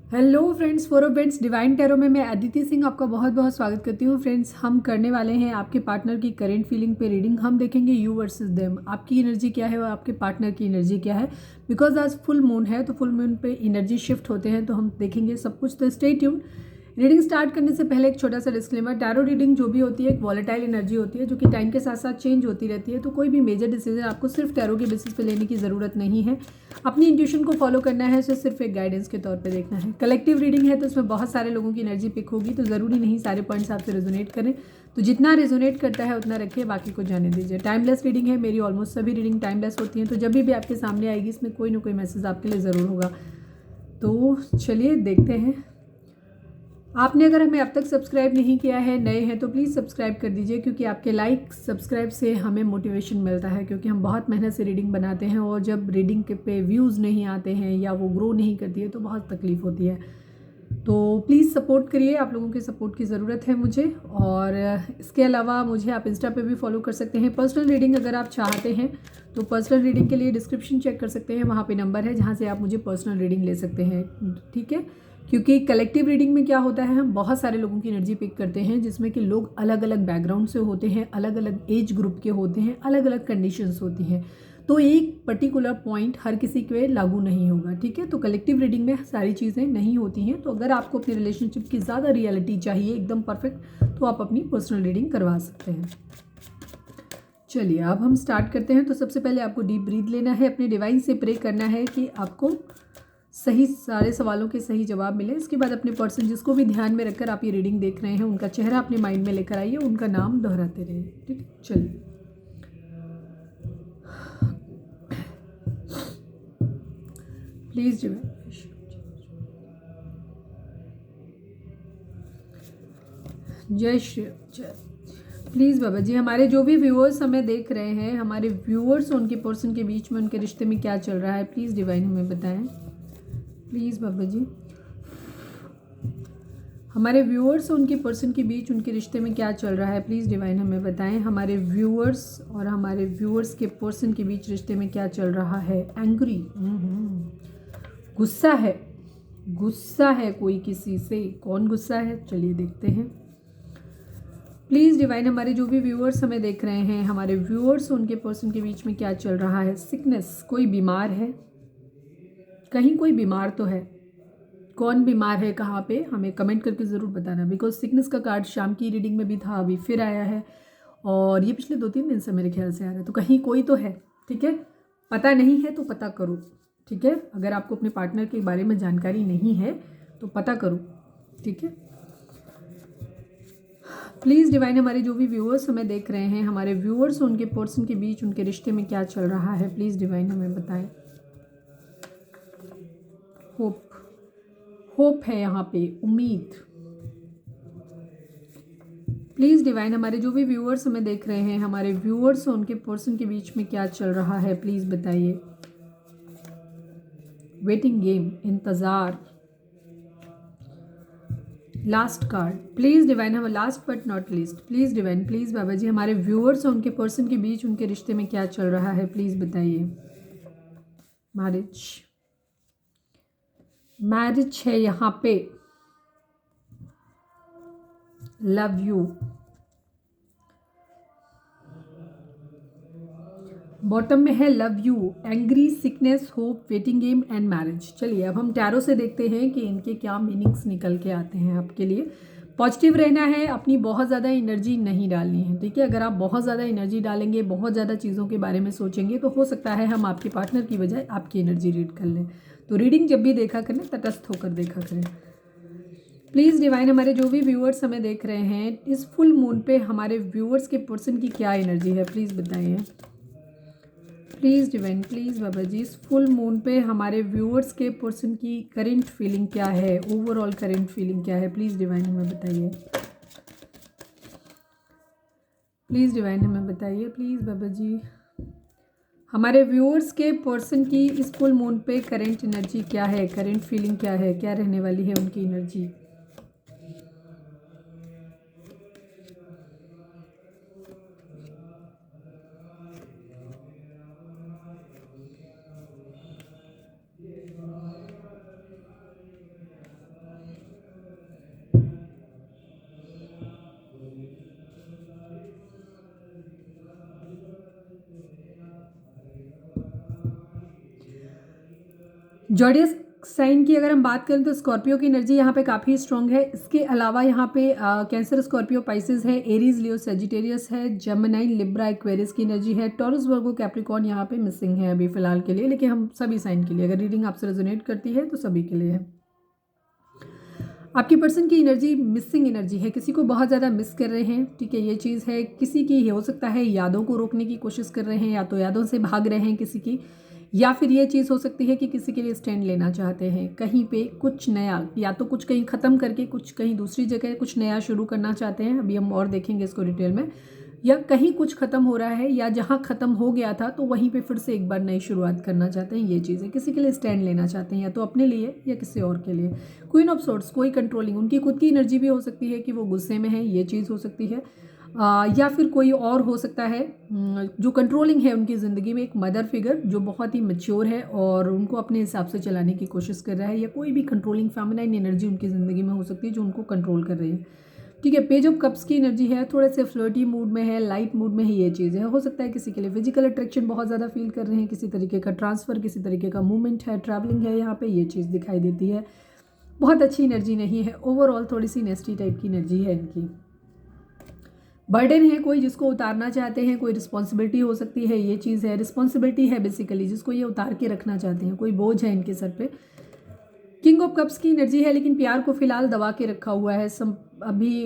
Hello friends, फोरो bets divine tarot में मैं अदिति सिंह आपका बहुत बहुत स्वागत करती हूँ। फ्रेंड्स, हम करने वाले हैं आपके पार्टनर की करेंट फीलिंग पे रीडिंग। हम देखेंगे यू वर्सेस देम, आपकी एनर्जी क्या है और आपके पार्टनर की एनर्जी क्या है। बिकॉज आज फुल मून है तो फुल मून पे एनर्जी शिफ्ट होते हैं, तो हम देखेंगे सब कुछ। तो स्टे ट्यून। रीडिंग स्टार्ट करने से पहले एक छोटा सा डिस्क्लेमर, टैरो रीडिंग जो भी होती है एक वॉलेटाइल एनर्जी होती है जो कि टाइम के साथ साथ चेंज होती रहती है। तो कोई भी मेजर डिसीजन आपको सिर्फ टैरो के बेसिस पे लेने की ज़रूरत नहीं है। अपनी इंट्यूशन को फॉलो करना है, उसे सिर्फ एक गाइडेंस के तौर पे देखना है। कलेक्टिव रीडिंग है तो उसमें बहुत सारे लोगों की एनर्जी पिक होगी, तो ज़रूरी नहीं सारे पॉइंट्स आपसे रेजोनेट करें। तो जितना रेजोनेट करता है उतना रखिए, बाकी को जाने दीजिए। टाइमलेस रीडिंग है, मेरी ऑलमोस्ट सभी रीडिंग टाइमलेस होती हैं, तो जब भी आपके सामने आएगी इसमें कोई ना कोई मैसेज आपके लिए ज़रूर होगा। तो चलिए देखते हैं। आपने अगर हमें अब तक सब्सक्राइब नहीं किया है, नए हैं, तो प्लीज़ सब्सक्राइब कर दीजिए, क्योंकि आपके लाइक सब्सक्राइब से हमें मोटिवेशन मिलता है। क्योंकि हम बहुत मेहनत से रीडिंग बनाते हैं और जब रीडिंग के पे व्यूज़ नहीं आते हैं या वो ग्रो नहीं करती है तो बहुत तकलीफ़ होती है। तो प्लीज़ सपोर्ट करिए, आप लोगों के सपोर्ट की ज़रूरत है मुझे। और इसके अलावा मुझे आप इंस्टा पे भी फॉलो कर सकते हैं। पर्सनल रीडिंग अगर आप चाहते हैं तो पर्सनल रीडिंग के लिए डिस्क्रिप्शन चेक कर सकते हैं, वहाँ पे नंबर है जहाँ से आप मुझे पर्सनल रीडिंग ले सकते हैं। ठीक है, क्योंकि कलेक्टिव रीडिंग में क्या होता है, हम बहुत सारे लोगों की एनर्जी पिक करते हैं, जिसमें कि लोग अलग अलग बैकग्राउंड से होते हैं, अलग अलग एज ग्रुप के होते हैं, अलग अलग कंडीशंस होती हैं। तो एक पर्टिकुलर पॉइंट हर किसी पे लागू नहीं होगा। ठीक है, तो कलेक्टिव रीडिंग में सारी चीज़ें नहीं होती हैं। तो अगर आपको अपनी रिलेशनशिप की ज़्यादा रियलिटी चाहिए एकदम परफेक्ट, तो आप अपनी पर्सनल रीडिंग करवा सकते हैं। चलिए अब हम स्टार्ट करते हैं। तो सबसे पहले आपको डीप ब्रीथ लेना है, अपने डिवाइन से प्रे करना है कि आपको सही सारे सवालों के सही जवाब मिले। इसके बाद अपने पर्सन जिसको भी ध्यान में रखकर आप ये रीडिंग देख रहे हैं उनका चेहरा अपने माइंड में लेकर आइए, उनका नाम दोहराते रहिए। ठीक है, चलिए। प्लीज डिवाइन, जय श्री जय। प्लीज़ बाबा जी, हमारे जो भी व्यूअर्स हमें देख रहे हैं, हमारे व्यूअर्स उनके पर्सन के बीच में उनके रिश्ते में क्या चल रहा है, प्लीज़ डिवाइन हमें बताएं। प्लीज़ बाबा जी, हमारे व्यूअर्स उनके पर्सन के बीच उनके रिश्ते में क्या चल रहा है, प्लीज़ डिवाइन हमें बताएं। हमारे व्यूअर्स और हमारे व्यूअर्स के पर्सन के बीच रिश्ते में क्या चल रहा है। एंग्री, गुस्सा है, गुस्सा है कोई किसी से। कौन गुस्सा है, चलिए देखते हैं। प्लीज़ डिवाइन, हमारे जो भी व्यूअर्स हमें देख रहे हैं, हमारे व्यूअर्स उनके पर्सन के बीच में क्या चल रहा है। सिकनेस, कोई बीमार है, कहीं कोई बीमार तो है। कौन बीमार है, कहाँ पे, हमें कमेंट करके ज़रूर बताना। बिकॉज सिकनेस का कार्ड शाम की रीडिंग में भी था, अभी फिर आया है, और ये पिछले 2-3 दिन से मेरे ख्याल से आ रहा है। तो कहीं कोई तो है। ठीक है, पता नहीं है तो पता करो। ठीक है, अगर आपको अपने पार्टनर के बारे में जानकारी नहीं है तो पता करो। ठीक है, प्लीज़ डिवाइन, हमारे जो भी व्यूअर्स हमें देख रहे हैं, हमारे व्यूअर्स उनके पर्सन के बीच उनके रिश्ते में क्या चल रहा है, प्लीज़ डिवाइन हमें बताएं। होप, होप है यहाँ पे, उम्मीद। प्लीज़ डिवाइन, हमारे जो भी व्यूअर्स हमें देख रहे हैं, हमारे व्यूअर्स उनके पर्सन के बीच में क्या चल रहा है, प्लीज़ बताइए। वेटिंग गेम, इंतज़ार। लास्ट कार्ड, प्लीज़ डिवाइन, हम last but not least, please divine, please बाबा जी, हमारे व्यूअर्स और उनके पर्सन के बीच उनके रिश्ते में क्या चल रहा है, प्लीज़ बताइए। मैरिज, मैरिज है यहाँ पे। लव यू, बॉटम में है love you, angry, sickness, hope, waiting game and marriage. चलिए अब हम टैरो से देखते हैं कि इनके क्या मीनिंग्स निकल के आते हैं आपके लिए। पॉजिटिव रहना है, अपनी बहुत ज़्यादा एनर्जी नहीं डालनी है। ठीक है, अगर आप बहुत ज़्यादा एनर्जी डालेंगे, बहुत ज़्यादा चीज़ों के बारे में सोचेंगे, तो हो सकता है हम आपके पार्टनर की बजाय आपकी एनर्जी रीड कर लें। तो रीडिंग जब भी देखा करें तटस्थ होकर देखा करें। प्लीज़ डिवाइन, हमारे जो भी व्यूअर्स हमें देख रहे हैं, इस फुल मून पे हमारे व्यूअर्स के पर्सन की क्या एनर्जी है, प्लीज़ बताइए। प्लीज़ डिवाइन, प्लीज़ बाबा जी, इस फुल मून पे हमारे व्यूअर्स के पर्सन की करेंट फीलिंग क्या है, ओवरऑल करेंट फीलिंग क्या है, प्लीज़ डिवाइन हमें बताइए। प्लीज़ डिवाइन हमें बताइए, प्लीज़ बाबा जी, हमारे व्यूअर्स के पर्सन की इस फुल मून पे करेंट एनर्जी क्या है, करेंट फीलिंग क्या है, क्या रहने वाली है उनकी एनर्जी। जॉडियस साइन की अगर हम बात करें तो स्कॉर्पियो की एनर्जी यहाँ पे काफ़ी स्ट्रॉन्ग है। इसके अलावा यहाँ पे कैंसर, स्कॉर्पियो, पाइसेस है, एरीज, लियो, सेजिटेरियस है, जेमिनाई, लिब्रा, एक्वेरियस की एनर्जी है, टॉरस, वर्गो, कैप्रिकॉर्न यहाँ पे मिसिंग है अभी फिलहाल के लिए, लेकिन हम सभी साइन के लिए, अगर रीडिंग आपसे रेजोनेट करती है तो सभी के लिए है। आपकी पर्सन की एनर्जी मिसिंग एनर्जी है, किसी को बहुत ज़्यादा मिस कर रहे हैं, ठीक है, ये चीज़ है। किसी की हो सकता है यादों को रोकने की कोशिश कर रहे हैं, या तो यादों से भाग रहे हैं किसी की, या फिर ये चीज़ हो सकती है कि किसी के लिए स्टैंड लेना चाहते हैं, कहीं पे कुछ नया, या तो कुछ कहीं ख़त्म करके कुछ कहीं दूसरी जगह कुछ नया शुरू करना चाहते हैं। अभी हम और देखेंगे इसको डिटेल में। या कहीं कुछ ख़त्म हो रहा है, या जहाँ ख़त्म हो गया था तो वहीं पे फिर से एक बार नई शुरुआत करना चाहते हैं, ये चीज़ है। किसी के लिए स्टैंड लेना चाहते हैं, या तो अपने लिए या किसी और के लिए। क्वीन ऑफ सोर्ट्स, कोई कंट्रोलिंग, उनकी खुद की एनर्जी भी हो सकती है कि वो गुस्से में है, ये चीज़ हो सकती है। या फिर कोई और हो सकता है जो कंट्रोलिंग है उनकी ज़िंदगी में, एक मदर फिगर जो बहुत ही मैच्योर है और उनको अपने हिसाब से चलाने की कोशिश कर रहा है, या कोई भी कंट्रोलिंग फेमिनाइन एनर्जी उनकी ज़िंदगी में हो सकती है जो उनको कंट्रोल कर रही है, ठीक है। पेज ऑफ कप्स की एनर्जी है, थोड़े से फ्लर्टी मूड में है, लाइट मूड में है, ये चीज़ है। हो सकता है किसी के लिए फिजिकल अट्रैक्शन बहुत ज़्यादा फील कर रहे हैं, किसी तरीके का ट्रांसफ़र, किसी तरीके का मूवमेंट है, ट्रैवलिंग है, यहाँ पे ये चीज़ दिखाई देती है। बहुत अच्छी एनर्जी नहीं है, ओवरऑल थोड़ी सी नेस्टी टाइप की एनर्जी है इनकी। बर्डन है कोई जिसको उतारना चाहते हैं, कोई रिस्पॉन्सिबिलिटी हो सकती है, ये चीज़ है। रिस्पॉन्सिबिलिटी है बेसिकली जिसको ये उतार के रखना चाहते हैं, कोई बोझ है इनके सर पे। किंग ऑफ कप्स की एनर्जी है, लेकिन प्यार को फिलहाल दबा के रखा हुआ है, अभी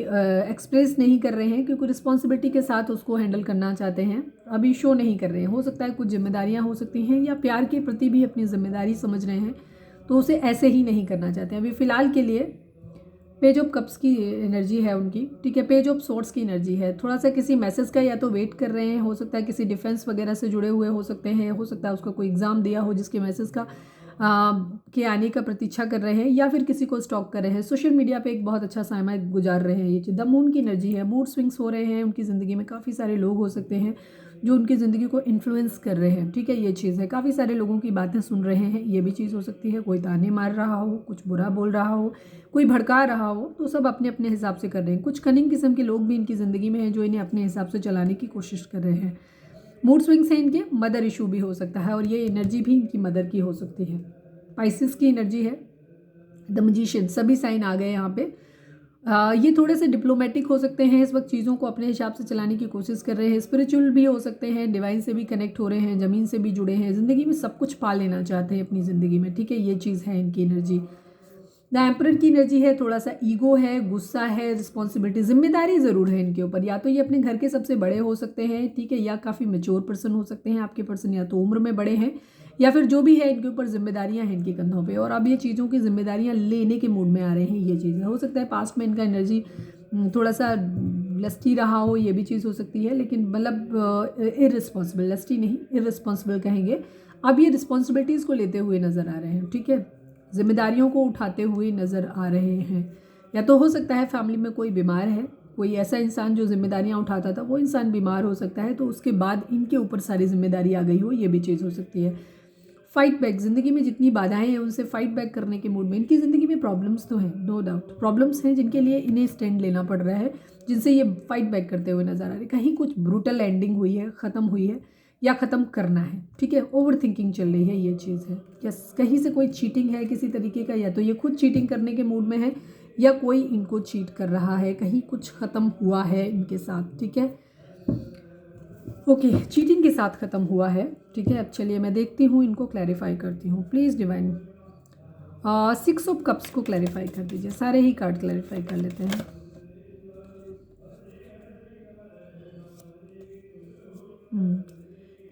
एक्सप्रेस नहीं कर रहे हैं, क्योंकि रिस्पॉन्सिबिलिटी के साथ उसको हैंडल करना चाहते हैं, अभी शो नहीं कर रहे हैं। हो सकता है कुछ जिम्मेदारियां हो सकती हैं, या प्यार के प्रति भी अपनी जिम्मेदारी समझ रहे हैं, तो उसे ऐसे ही नहीं करना चाहते हैं अभी फ़िलहाल के लिए। पेज ऑफ कप्स की एनर्जी है उनकी, ठीक है। पेज ऑफ सोर्ट्स की एनर्जी है, थोड़ा सा किसी मैसेज का या तो वेट कर रहे हैं, हो सकता है किसी डिफेंस वगैरह से जुड़े हुए हो सकते हैं, हो सकता है उसका कोई एग्ज़ाम दिया हो जिसके मैसेज का के आने का प्रतीक्षा कर रहे हैं, या फिर किसी को स्टॉक कर रहे हैं। सोशल मीडिया पे एक बहुत अच्छा समय गुजार रहे हैं, ये चीज़। द मून की एनर्जी है, मूड स्विंग्स हो रहे हैं उनकी ज़िंदगी में, काफ़ी सारे लोग हो सकते हैं जो उनकी ज़िंदगी को इन्फ्लुएंस कर रहे हैं, ठीक है, ये चीज़ है। काफ़ी सारे लोगों की बातें सुन रहे हैं, ये भी चीज़ हो सकती है। कोई ताने मार रहा हो, कुछ बुरा बोल रहा हो, कोई भड़का रहा हो, तो सब अपने अपने हिसाब से कर रहे हैं। कुछ कनिंग किस्म के लोग भी इनकी ज़िंदगी में हैं जो इन्हें अपने हिसाब से चलाने की कोशिश कर रहे हैं। मूड स्विंग्स हैं इनके, मदर इशू भी हो सकता है, और ये एनर्जी भी इनकी मदर की हो सकती है। पाइसेस की एनर्जी है, द मैजिशियन, सभी साइन आ गए यहाँ पे। ये थोड़े से डिप्लोमेटिक हो सकते हैं, इस वक्त चीज़ों को अपने हिसाब से चलाने की कोशिश कर रहे हैं। स्पिरिचुअल भी हो सकते हैं, डिवाइन से भी कनेक्ट हो रहे हैं, ज़मीन से भी जुड़े हैं, ज़िंदगी में सब कुछ पा लेना चाहते हैं अपनी ज़िंदगी में, ठीक है, ये चीज़ है इनकी एनर्जी। द एम्परर की एनर्जी है, थोड़ा सा ईगो है, गुस्सा है, रिस्पॉन्सिबिलिटी, जिम्मेदारी ज़रूर है इनके ऊपर। या तो ये अपने घर के सबसे बड़े हो सकते हैं, ठीक है, या काफ़ी मेच्योर पर्सन हो सकते हैं आपके पर्सन, या तो उम्र में बड़े हैं, या फिर जो भी है इनके ऊपर जिम्मेदारियां हैं इनके कंधों पे, और अब ये चीज़ों की जिम्मेदारियां लेने के मूड में आ रहे हैं, ये चीज़ हो सकता है। पास्ट में इनका एनर्जी थोड़ा सा लस्टी रहा हो, ये भी चीज़ हो सकती है, लेकिन मतलब इररिस्पॉन्सिबल, लस्टी नहीं, इररिस्पॉन्सिबल कहेंगे। अब ये रिस्पॉन्सिबिलिटीज़ को लेते हुए नज़र आ रहे हैं, ठीक है, जिम्मेदारियों को उठाते हुए नज़र आ रहे हैं। या तो हो सकता है फैमिली में कोई बीमार है, कोई ऐसा इंसान जो जिम्मेदारियां उठाता था वो इंसान बीमार हो सकता है, तो उसके बाद इनके ऊपर सारी जिम्मेदारी आ गई हो, ये भी चीज़ हो सकती है। फाइट बैक, ज़िंदगी में जितनी बाधाएं हैं उनसे फाइट बैक करने के मूड में। इनकी ज़िंदगी में प्रॉब्लम्स तो हैं, नो डाउट प्रॉब्लम्स हैं जिनके लिए इन्हें स्टैंड लेना पड़ रहा है, जिनसे ये फाइट बैक करते हुए नजर आ रहे हैं। कहीं कुछ ब्रूटल एंडिंग हुई है, ख़त्म हुई है, या ख़त्म करना है, ठीक है, ओवर थिंकिंग चल रही है, ये चीज़ है। या कहीं से कोई चीटिंग है किसी तरीके का, या तो ये खुद चीटिंग करने के मूड में है, या कोई इनको चीट कर रहा है, कहीं कुछ ख़त्म हुआ है इनके साथ, ठीक है। ओके, चीटिंग के साथ ख़त्म हुआ है, ठीक है। अब चलिए मैं देखती हूँ, इनको क्लैरिफाई करती हूँ, प्लीज़ डिवाइन। 6 ऑफ कप्स को क्लैरिफाई कर दीजिए, सारे ही कार्ड क्लैरिफाई कर लेते हैं।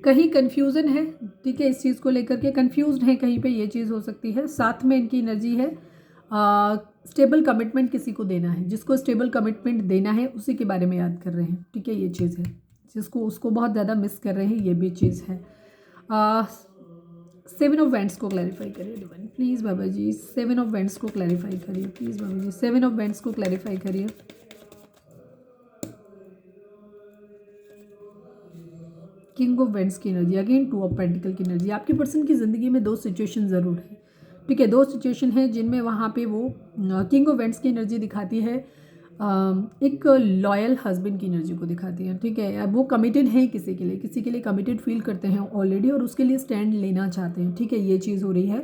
कहीं कन्फ्यूज़न है, ठीक है, इस चीज़ को लेकर के कन्फ्यूज्ड है कहीं पे, ये चीज़ हो सकती है। साथ में इनकी एनर्जी है स्टेबल कमिटमेंट किसी को देना है, जिसको स्टेबल कमिटमेंट देना है उसी के बारे में याद कर रहे हैं, ठीक है, ये चीज़ है। जिसको उसको बहुत ज़्यादा मिस कर रहे हैं, ये भी चीज़ है। 7 ऑफ वेंट्स को क्लैरिफाई करिए डिवाइन, प्लीज़ बाबा जी। 7 ऑफ वेंट्स को क्लैरिफाई करिए, प्लीज़ बाबा जी। 7 ऑफ वेंट्स को क्लैरिफाई करिए। किंग ऑफ वेंट्स की एनर्जी, अगेन 2 ऑफ पेंटिकल की एनर्जी। आपके पर्सन की ज़िंदगी में 2 सिचुएशन ज़रूर है, ठीक है, 2 सिचुएशन है जिनमें वहाँ पे वो किंग ऑफ वेंट्स की एनर्जी दिखाती है, एक लॉयल हस्बैंड की एनर्जी को दिखाती है, ठीक है। वो कमिटेड है किसी के लिए, किसी के लिए कमिटेड फील करते हैं ऑलरेडी, और उसके लिए स्टैंड लेना चाहते हैं, ठीक है, ये चीज़ हो रही है।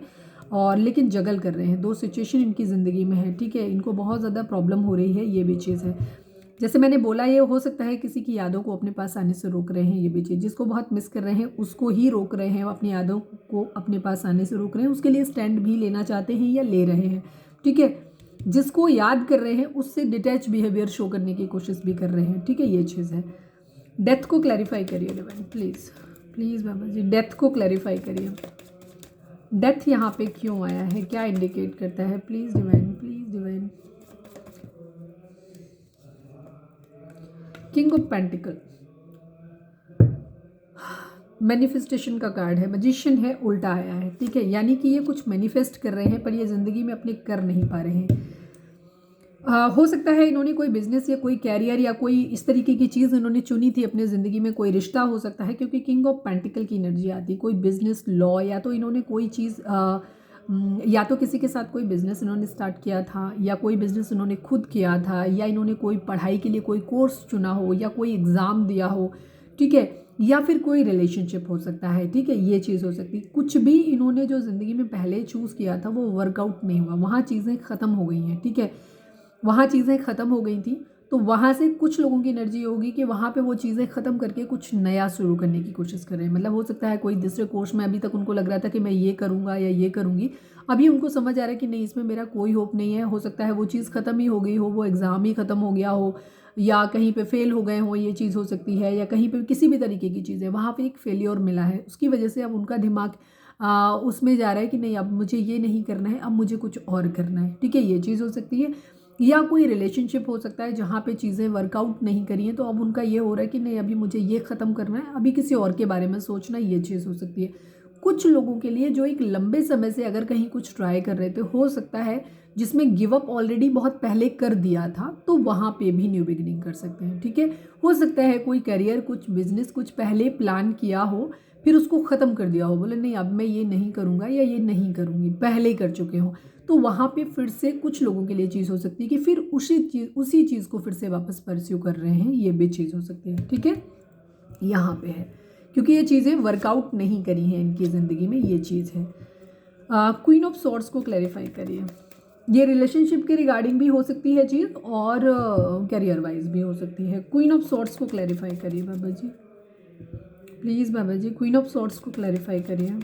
और लेकिन जगल कर रहे हैं, 2 सिचुएशन इनकी ज़िंदगी में है, ठीक है। इनको बहुत ज़्यादा प्रॉब्लम हो रही है, ये भी चीज़ है। जैसे मैंने बोला, ये हो सकता है किसी की यादों को अपने पास आने से रोक रहे हैं, ये भी चीज़। जिसको बहुत मिस कर रहे हैं उसको ही रोक रहे हैं, अपनी यादों को अपने पास आने से रोक रहे हैं, उसके लिए स्टैंड भी लेना चाहते हैं या ले रहे हैं, ठीक है। जिसको याद कर रहे हैं उससे डिटैच बिहेवियर शो करने की कोशिश भी कर रहे हैं, ठीक है, ये चीज़ है। डेथ को क्लैरिफाई करिए डिवाइन, प्लीज़ प्लीज़ बाबा जी, डेथ को क्लैरिफाई करिए। डेथ यहाँ पे क्यों आया है, क्या इंडिकेट करता है, please divine, please divine. King of pentacle, manifestation का कार्ड है, मैजिशियन है, उल्टा आया है, ठीक है। यानी कि ये कुछ मैनिफेस्ट कर रहे हैं पर ये ज़िंदगी में अपने कर नहीं पा रहे हैं। हो सकता है इन्होंने कोई बिजनेस या कोई कैरियर या कोई इस तरीके की चीज़ इन्होंने चुनी थी अपने ज़िंदगी में, कोई रिश्ता हो सकता है, क्योंकि किंग ऑफ पेंटिकल की एनर्जी आती है। कोई बिजनेस, लॉ, या तो इन्होंने कोई चीज़ या तो किसी के साथ कोई बिज़नेस इन्होंने स्टार्ट किया था, या कोई बिज़नेस इन्होंने खुद किया था, या इन्होंने कोई पढ़ाई के लिए कोई कोर्स चुना हो, या कोई एग्ज़ाम दिया हो, ठीक है, या फिर कोई रिलेशनशिप हो सकता है, ठीक है, ये चीज़ हो सकती है। कुछ भी इन्होंने जो ज़िंदगी में पहले चूज़ किया था वो वर्कआउट नहीं हुआ, वहाँ चीज़ें ख़त्म हो गई हैं, ठीक है, वहाँ चीज़ें ख़त्म हो गई थी। तो वहाँ से कुछ लोगों की एनर्जी होगी कि वहाँ पे वो चीज़ें ख़त्म करके कुछ नया शुरू करने की कोशिश कर रहे हैं। मतलब हो सकता है कोई दूसरे कोर्स में अभी तक उनको लग रहा था कि मैं ये करूँगा या ये करूँगी, अभी उनको समझ आ रहा है कि नहीं, इसमें मेरा कोई होप नहीं है। हो सकता है वो चीज़ ख़त्म ही हो गई हो, वो एग्ज़ाम ही ख़त्म हो गया हो, या कहीं पे फेल हो गए हो, ये चीज़ हो सकती है, या कहीं पे किसी भी तरीके की चीज़ है, वहाँ पे एक फेलियर मिला है, उसकी वजह से अब उनका दिमाग उसमें जा रहा है कि नहीं, अब मुझे ये नहीं करना है, अब मुझे कुछ और करना है, ठीक है, ये चीज़ हो सकती है। या कोई रिलेशनशिप हो सकता है जहाँ पे चीज़ें वर्कआउट नहीं करी हैं, तो अब उनका ये हो रहा है कि नहीं, अभी मुझे ये ख़त्म करना है, अभी किसी और के बारे में सोचना, ये चीज़ हो सकती है। कुछ लोगों के लिए जो एक लंबे समय से अगर कहीं कुछ ट्राई कर रहे थे, हो सकता है जिसमें गिव अप ऑलरेडी बहुत पहले कर दिया था, तो वहाँ पे भी न्यू बिगिनिंग कर सकते हैं, ठीक है। हो सकता है कोई करियर, कुछ बिजनेस, कुछ पहले प्लान किया हो, फिर उसको ख़त्म कर दिया हो, बोले नहीं अब मैं ये नहीं करूँगा या ये नहीं करूँगी, पहले ही कर चुके हों, तो वहाँ पे फिर से कुछ लोगों के लिए चीज़ हो सकती है कि फिर उसी चीज़ को फिर से वापस परस्यू कर रहे हैं, ये भी चीज़ हो सकती है, ठीक है, यहाँ पे है, क्योंकि ये चीज़ें वर्कआउट नहीं करी हैं इनकी ज़िंदगी में, ये चीज़ है। क्वीन ऑफ सॉर्ड्स को क्लैरिफाई करिए। ये रिलेशनशिप के रिगार्डिंग भी हो सकती है चीज़, और करियर वाइज भी हो सकती है। क्वीन ऑफ सॉर्ड्स को क्लैरिफाई करिए बाबा जी, प्लीज़ बाबा जी, क्वीन ऑफ सॉर्ड्स को क्लैरिफाई करिए।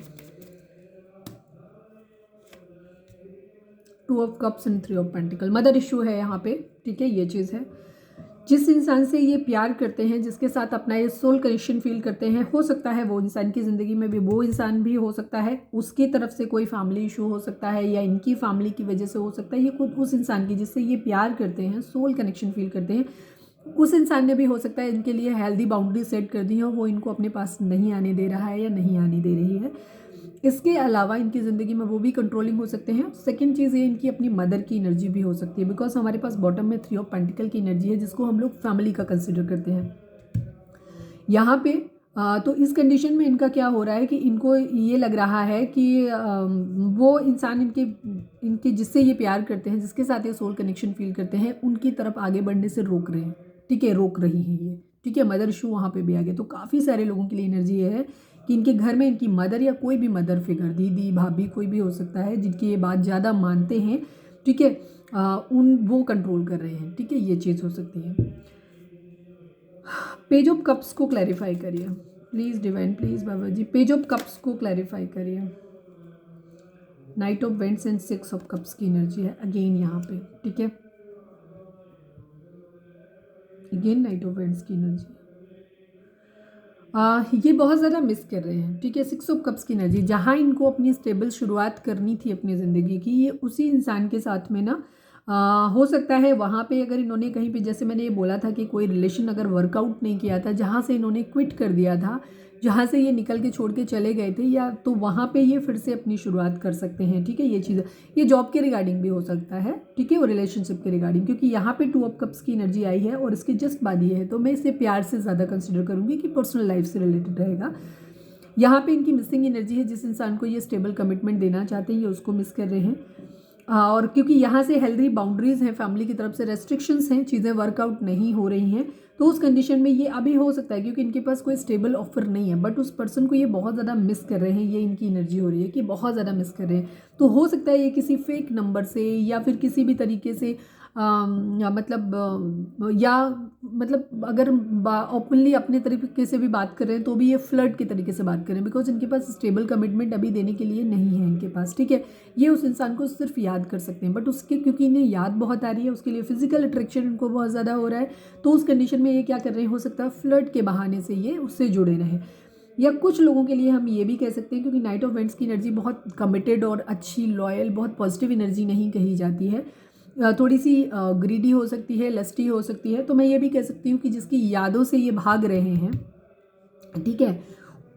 2 of cups and 3 of pentacle, mother issue है यहाँ पे, ठीक है, ये चीज़ है। जिस इंसान से ये प्यार करते हैं, जिसके साथ अपना ये सोल कनेक्शन फील करते हैं, हो सकता है वो इंसान की ज़िंदगी में भी वो इंसान भी हो सकता है, उसकी तरफ से कोई फैमिली इशू हो सकता है, या इनकी फैमिली की वजह से हो सकता है। ये खुद उस इंसान की जिससे ये प्यार करते हैं, सोल कनेक्शन फील करते हैं, उस इंसान ने भी हो सकता है इनके लिए हेल्दी बाउंड्री सेट कर दी हो, वो इनको अपने पास नहीं आने दे रहा है या नहीं आने दे रही है। इसके अलावा इनकी ज़िंदगी में वो भी कंट्रोलिंग हो सकते हैं। सेकंड चीज़ ये, इनकी अपनी मदर की एनर्जी भी हो सकती है, बिकॉज हमारे पास बॉटम में 3 ऑफ पेंटिकल की एनर्जी है, जिसको हम लोग फैमिली का कंसिडर करते हैं यहाँ पे। तो इस कंडीशन में इनका क्या हो रहा है कि इनको ये लग रहा है कि वो इंसान इनके जिससे ये प्यार करते हैं, जिसके साथ ये सोल कनेक्शन फील करते हैं, उनकी तरफ आगे बढ़ने से रोक रहे हैं, ठीक है, रोक रही हैं ये, ठीक है। मदर इशू वहाँ पे भी आ गया। तो काफ़ी सारे लोगों के लिए एनर्जी ये है कि इनके घर में इनकी मदर या कोई भी मदर फिगर, दीदी, भाभी, कोई भी हो सकता है, जिनकी ये बात ज़्यादा मानते हैं, ठीक है, वो कंट्रोल कर रहे हैं, ठीक है, ये चीज़ हो सकती है। पेज ऑफ कप्स को क्लैरिफाई करिए प्लीज़ डिवाइन, प्लीज़ बाबा जी, पेज ऑफ कप्स को क्लैरिफाई करिए। Knight of wands and 6 of cups की एनर्जी है अगेन यहाँ पे, ठीक है, अगेन नाइट ऑफ वेंट्स की एनर्जी। ये बहुत ज़्यादा मिस कर रहे हैं, ठीक है। 6 ऑफ कप्स की एनर्जी, जहाँ इनको अपनी स्टेबल शुरुआत करनी थी अपनी ज़िंदगी की, ये उसी इंसान के साथ में ना हो सकता है वहाँ पे अगर इन्होंने कहीं पे, जैसे मैंने ये बोला था कि कोई रिलेशन अगर वर्कआउट नहीं किया था, जहाँ से इन्होंने क्विट कर दिया था, जहाँ से ये निकल के छोड़ के चले गए थे, या तो वहाँ पे ये फिर से अपनी शुरुआत कर सकते हैं, ठीक है, ये चीज़। ये जॉब के रिगार्डिंग भी हो सकता है, ठीक है, और रिलेशनशिप के रिगार्डिंग, क्योंकि यहाँ पे 2 ऑफ कप्स की एनर्जी आई है और इसकी जस्ट बाद ये है, तो मैं इसे प्यार से ज़्यादा कंसिडर करूँगी कि पर्सनल लाइफ से रिलेटेड रहेगा। यहाँ पे इनकी मिसिंग एनर्जी है, जिस इंसान को ये स्टेबल कमिटमेंट देना चाहते हैं, ये उसको मिस कर रहे हैं। और क्योंकि यहाँ से हेल्दी बाउंड्रीज़ हैं, फैमिली की तरफ से रेस्ट्रिक्शंस हैं, चीज़ें वर्कआउट नहीं हो रही हैं, तो उस कंडीशन में ये अभी हो सकता है, क्योंकि इनके पास कोई स्टेबल ऑफर नहीं है, बट उस पर्सन को ये बहुत ज़्यादा मिस कर रहे हैं, ये इनकी एनर्जी हो रही है कि बहुत ज़्यादा मिस कर रहे हैं। तो हो सकता है ये किसी फेक नंबर से या फिर किसी भी तरीके से या मतलब अगर ओपनली अपने तरीके से भी बात कर रहे हैं तो भी ये फ्लर्ट के तरीके से बात करें, बिकॉज इनके पास स्टेबल कमिटमेंट अभी देने के लिए नहीं है इनके पास, ठीक है। ये उस इंसान को सिर्फ याद कर सकते हैं, बट उसके क्योंकि इन्हें याद बहुत आ रही है, उसके लिए फिजिकल अट्रैक्शन इनको बहुत ज़्यादा हो रहा है, तो उस कंडीशन में ये क्या कर रहे हैं, हो सकता है फ्लर्ट के बहाने से ये उससे जुड़े रहें। या कुछ लोगों के लिए हम ये भी कह सकते हैं, क्योंकि नाइट ऑफ वेंट्स की एनर्जी बहुत कमिटेड और अच्छी, लॉयल, बहुत पॉजिटिव एनर्जी नहीं कही जाती है, थोड़ी सी ग्रीडी हो सकती है, लस्टी हो सकती है। तो मैं ये भी कह सकती हूँ कि जिसकी यादों से ये भाग रहे हैं, ठीक है,